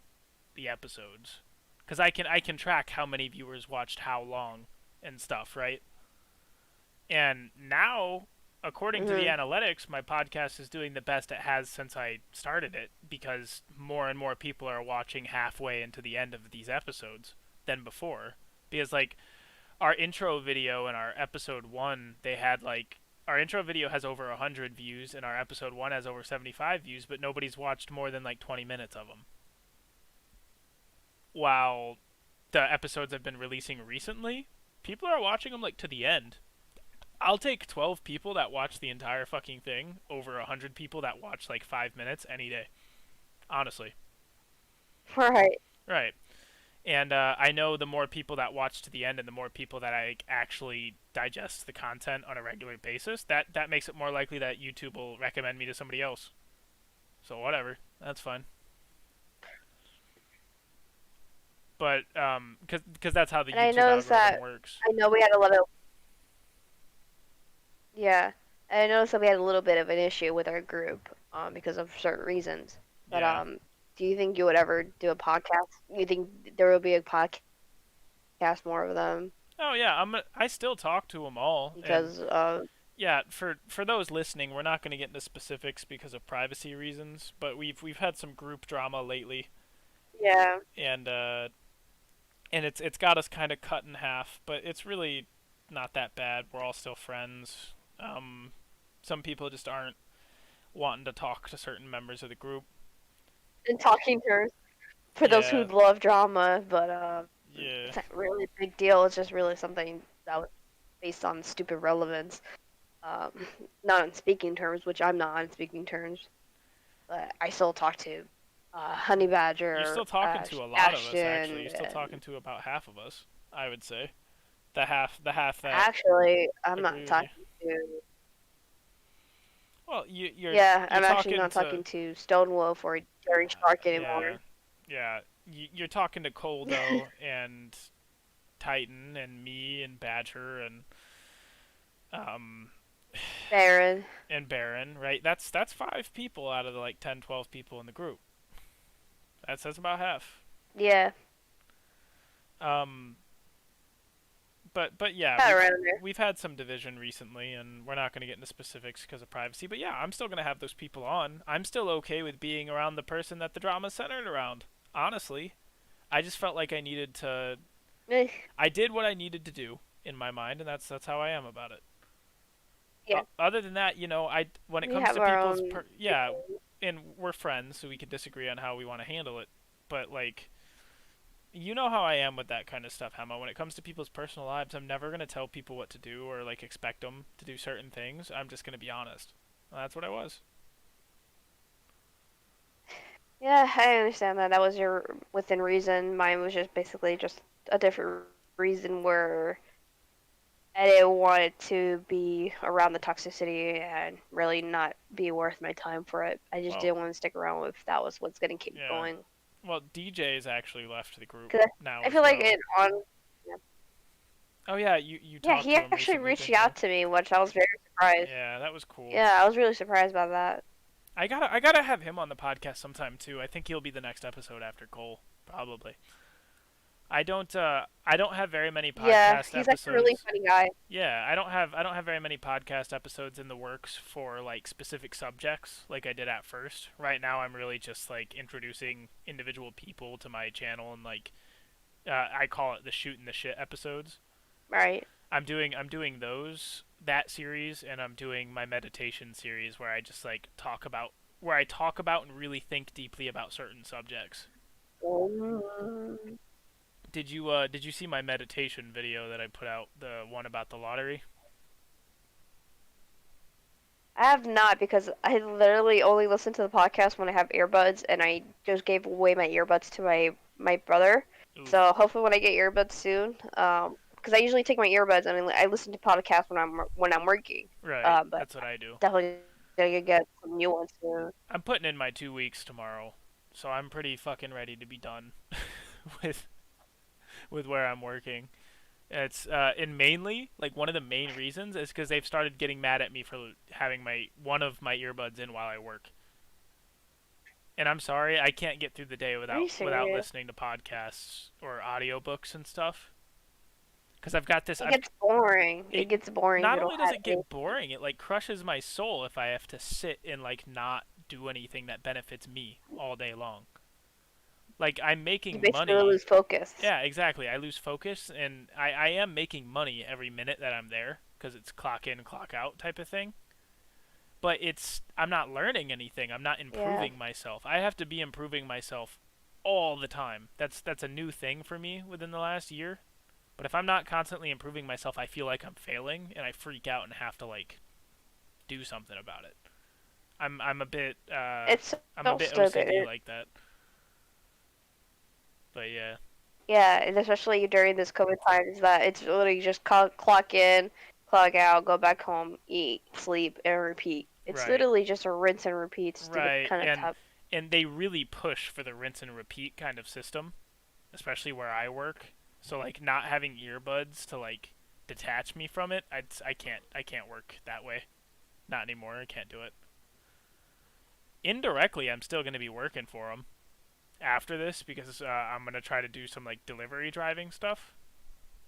the episodes. Because I can track how many viewers watched how long and stuff, right? And now, according to the Mhm. analytics, my podcast is doing the best it has since I started it because more and more people are watching halfway into the end of these episodes than before. Because like our intro video and our episode 1, they had like our intro video has over 100 views and our episode 1 has over 75 views, but nobody's watched more than like 20 minutes of them. While the episodes I've been releasing recently, people are watching them like to the end. I'll take 12 people that watch the entire fucking thing over 100 people that watch like 5 minutes any day. Honestly. Right. Right. And I know the more people that watch to the end and the more people that I actually digest the content on a regular basis, that makes it more likely that YouTube will recommend me to somebody else. So whatever, that's fine. But because that's how the And I YouTube noticed algorithm that works. I know we had a lot of yeah. And I noticed that we had a little bit of an issue with our group, because of certain reasons. But Yeah. do you think you would ever do a podcast? You think there will be a podcast more of them Oh yeah, I still talk to them all, and because yeah, for those listening, we're not going to get into specifics because of privacy reasons, but we've had some group drama lately, yeah. and it's got us kind of cut in half, but it's really not that bad. We're all still friends. Some people just aren't wanting to talk to certain members of the group. In talking terms, for those who Yeah, love drama, but yeah, it's not really a big deal. It's just really something that was based on stupid relevance. Um, not on speaking terms, which I'm not on speaking terms, but I still talk to Honey you're Badger, still talking to a lot of us actually. Ashton, You're still and talking to about half of us, I would say. The half that actually, I'm agree not with you. talking to. Well, Yeah, you're I'm actually talking not to talking to Stone Wolf or Jerry Shark yeah, anymore. yeah. You're talking to Coldo and Titan and me and Badger um Baron. and Baron, right? That's 5 people out of the like 10, 12 people in the group. That's about half. Yeah, Um, but yeah, yeah, we've around there. we've had some division recently, and we're not going to get into specifics because of privacy. But yeah, I'm still going to have those people on. I'm still okay with being around the person that the drama's centered around. Honestly, I just felt like I needed to. Eh, I did what I needed to do in my mind, and that's how I am about it. yeah, Other than that, I when it we comes have to our people's own. yeah, and we're friends, so we can disagree on how we want to handle it. But like, You know how I am with that kind of stuff, Emma. When it comes to people's personal lives, I'm never gonna tell people what to do or like expect them to do certain things. I'm just gonna be honest. Well, that's what I was. Yeah, I understand that. That was your within reason. Mine was just basically just a different reason where I didn't want it to be around the toxicity and really not be worth my time for it. I just Well, didn't want to stick around if that was what's gonna keep yeah. going. Well, DJ's actually left the group Cause now I as feel like well. it on. Yeah, Oh yeah, you yeah, talked he to him actually recently, reached didn't you? out to me, which I was very surprised. Yeah, that was cool. Yeah, I was really surprised by that. I gotta have him on the podcast sometime too. I think he'll be the next episode after Cole, probably. I don't have very many Yeah, podcast he's actually a really episodes. funny guy. Yeah, I don't have very many podcast episodes in the works for like specific subjects like I did at first. Right now I'm really just like introducing individual people to my channel and like I call it the Shooting The Sh episodes. Right. I'm doing those that series, and I'm doing my meditation series where I just like talk about and really think deeply about certain subjects. Um, Did you see my meditation video that I put out, the one about the lottery? I have not because I literally only listen to the podcast when I have earbuds, and I just gave away my earbuds to my brother. Oof. So hopefully when I get earbuds soon, because I usually take my earbuds and I listen to podcasts when I'm working. Right, But that's what I do. definitely gonna get some new ones soon. I'm putting in my 2 weeks tomorrow, so I'm pretty fucking ready to be done with with where I'm working. It's and mainly like one of the main reasons is because they've started getting mad at me for having my one of my earbuds in while I work. And I'm sorry, I can't get through the day Are you without serious? listening to podcasts or audiobooks and stuff. Because I've got this. It I've gets boring. It it. gets boring if Not you don't only does have it any. get boring, it like crushes my soul if I have to sit and like not do anything that benefits me all day long. Like I'm You making basically money. lose focus. Yeah, exactly. I lose focus, and I am making money every minute that I'm there because it's clock in, clock out type of thing. But I'm not learning anything. I'm not Yeah. improving myself. I have to be improving myself all the time. That's a new thing for me within the last year. But if I'm not constantly improving myself, I feel like I'm failing, and I freak out and have to like do something about it. I'm a bit It's I'm a so bit stupid. OCD like that. But yeah, Yeah, and especially during this COVID times, that it's literally just clock in, clock out, go back home, eat, sleep, and repeat. It's right, literally just a rinse and repeat stupid right, kind of and type. they really push for the rinse and repeat kind of system, especially where I work. So like not having earbuds to like detach me from it, I can't work that way. Not anymore. I can't do it. Indirectly, I'm still going to be working for them after this because I'm going to try to do some like delivery driving stuff.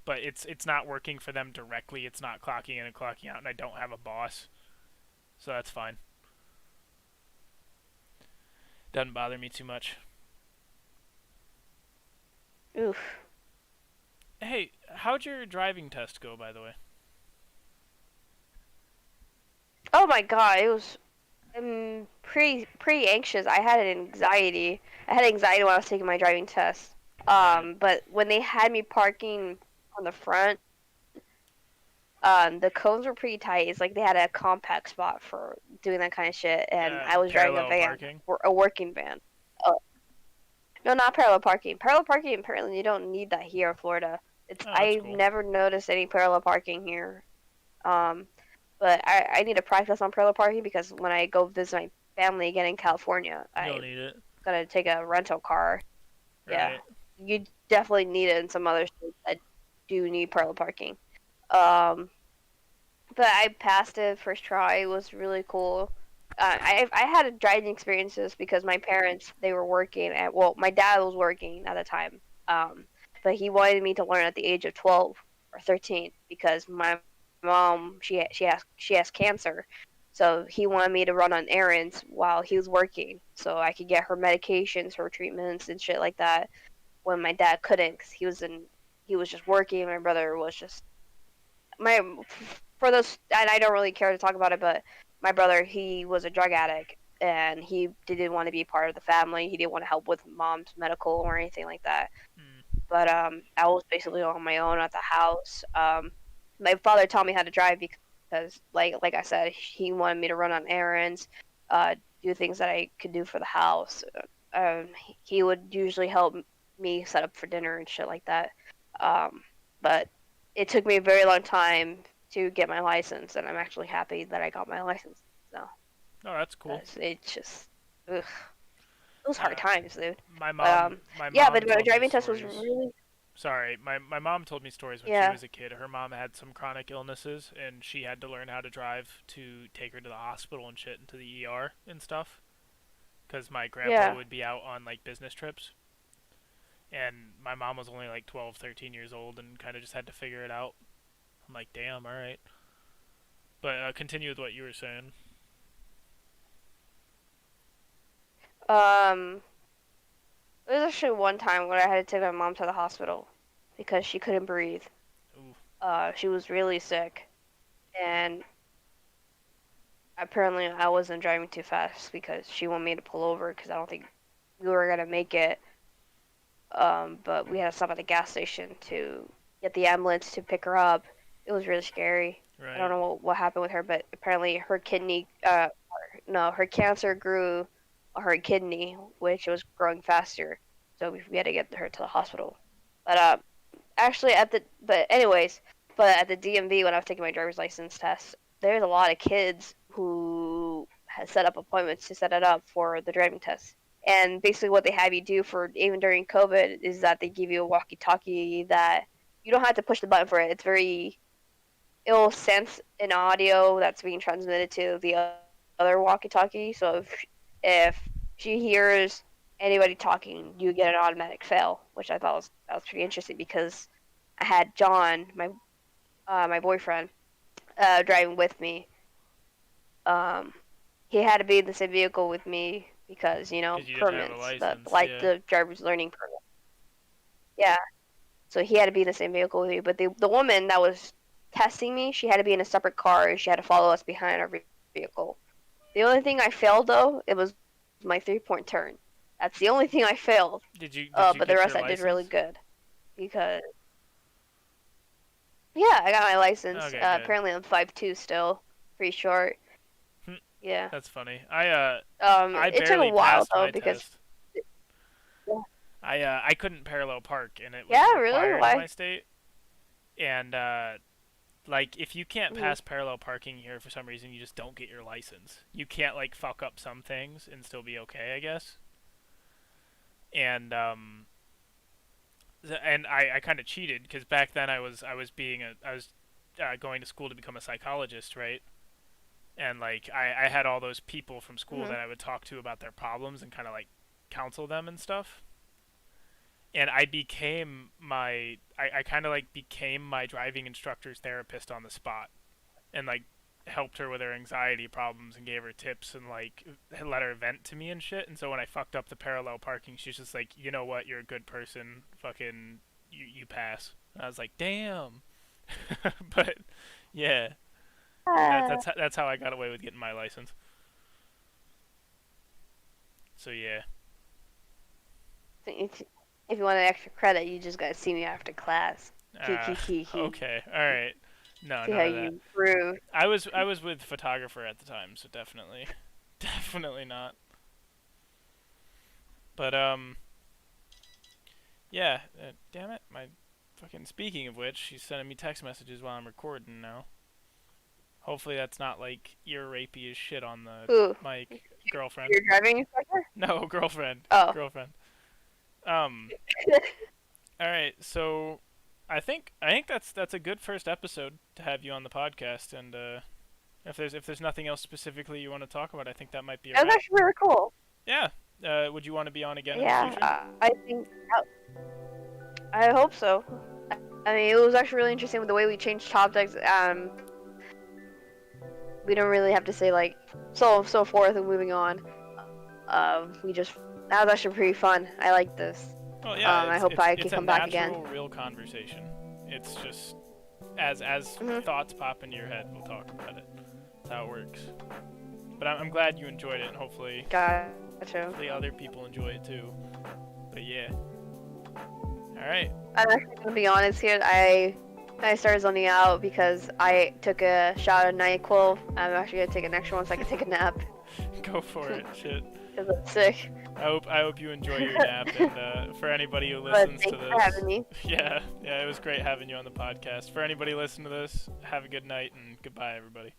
But it's not working for them directly. It's not clocking in and clocking out, and I don't have a boss, so that's fine. Doesn't bother me too much. Oof. Hey, how'd your driving test go, by the way? Oh my god, it was pretty anxious. I had an anxiety. I had anxiety when I was taking my driving test. Right. But when they had me parking on the front, the cones were pretty tight. It's like they had a compact spot for doing that kind of shit, and I was driving a Parallel van, parking. a working van. Uh, no, not parallel parking. Parallel parking apparently you don't need that here in Florida. It's Oh, that's I've cool. never noticed any parallel parking here. Um, but I need to practice on parallel parking because when I go visit my family again in California, You'll I'm need it. gonna take a rental car. Yeah, Right. you definitely need it in some other states that do need parallel parking. Um, but I passed it first try. It was really cool. I had driving experiences because my parents they were working at well my dad was working at the time, but he wanted me to learn at the age of 12 or 13 because my mom she has cancer, so he wanted me to run on errands while he was working so I could get her medications, her treatments and shit like that when my dad couldn't because he was just working. My brother was just my for those, and I don't really care to talk about it, but my brother, he was a drug addict and he didn't want to be part of the family. He didn't want to help with mom's medical or anything like that. Hmm. but I was basically on my own at the house. My father taught me how to drive because, like I said, he wanted me to run on errands, uh, do things that I could do for the house. Um, he would usually help me set up for dinner and shit like that. Um, but it took me a very long time to get my license, and I'm actually happy that I got my license. So, Oh, that's cool. 'cause it just, ugh, those hard Uh, times, dude. my But mom, my yeah, but mom my told me driving test was stories. really, Sorry, my mom told me stories when she yeah, was a kid. Her mom had some chronic illnesses, and she had to learn how to drive to take her to the hospital and shit, and to the ER and stuff. Because my grandpa yeah. would be out on like business trips, and my mom was only like 12, 13 years old, and kind of just had to figure it out. I'm like, damn, all right. But continue with what you were saying. Um, there was actually one time when I had to take my mom to the hospital because she couldn't breathe. Ooh, She was really sick, and apparently I wasn't driving too fast because she wanted me to pull over because I don't think we were gonna make it. But we had to stop at the gas station to get the ambulance to pick her up. It was really scary. I don't right, know what happened with her, but apparently her kidney, no, her cancer grew on her kidney, which was growing faster. So we had to get her to the hospital. But actually but anyways, but at the DMV when I was taking my driver's license test, there's a lot of kids who had set up appointments to set it up for the driving test. And basically, what they have you do for even during COVID is that they give you a walkie-talkie that you don't have to push the button for it. It'll sense an audio that's being transmitted to the other walkie-talkie. So if she hears anybody talking, you get an automatic fail, which I thought was pretty interesting because I had John, my boyfriend, driving with me. Um, he had to be in the same vehicle with me because because you didn't have a permits, license. like Yeah. the driver's learning permit. Yeah, so he had to be in the same vehicle with me. But the woman that was testing me, she had to be in a separate car and she had to follow us behind our vehicle. The only thing I failed though, it was my 3-point turn. That's the only thing I failed. Did you But the get rest your I did really license? good because yeah, I got my license. Okay, good. Apparently I'm 5'2" still, pretty short. Yeah. That's funny. I It took a barely while passed though my because test. yeah, I couldn't parallel park, and it was yeah, really, required in my why? state. And like, if you can't Hmm. pass parallel parking here for some reason, you just don't get your license. You can't like fuck up some things and still be okay, I guess. And I kind of cheated because back then I was going to school to become a psychologist, right? And like I had all those people from school Hmm. that I would talk to about their problems and kind of like counsel them and stuff. And I kind of like became my driving instructor's therapist on the spot, and like helped her with her anxiety problems and gave her tips and like let her vent to me and shit. And so when I fucked up the parallel parking, she's just like, you know what, you're a good person, fucking you pass. And I was like, damn. But yeah, that's how I got away with getting my license. So yeah. If you want an extra credit, you just gotta see me after class. Uh, Hee. okay, all right. No, See how none of that. you improve. I was with photographer at the time, so definitely, definitely not. But yeah. Damn it, my fucking. Speaking of which, she's sending me text messages while I'm recording now. Hopefully that's not like ear rapey as shit on the Who? mic. Girlfriend. Your driving instructor? No, girlfriend. Oh. Girlfriend. Um. All right, so I think that's a good first episode to have you on the podcast, and if there's nothing else specifically you want to talk about, I think that might be a That was wrap. actually really cool. Yeah. Would you want to be on again in the Yeah, future? I think. I hope so. I mean, it was actually really interesting with the way we changed topics. We don't really have to say like so forth and moving on. We just that was actually pretty fun. I like this. Oh yeah, I it's hope it's I can it's a come back again. natural, real conversation. It's just as Hmm. thoughts pop into your head, we'll talk about it. That's how it works. But I'm glad you enjoyed it, and hopefully Gotcha. other people enjoy it too. But yeah. All right. I'm actually gonna be honest here. I started zoning out because I took a shot of NyQuil. I'm actually gonna take an extra one so I can take a nap Go for it. Shit. because I'm sick. I hope you enjoy your nap, and for anybody who But listens to thanks for this, having me. yeah, it was great having you on the podcast. For anybody listening to this, have a good night and goodbye, everybody.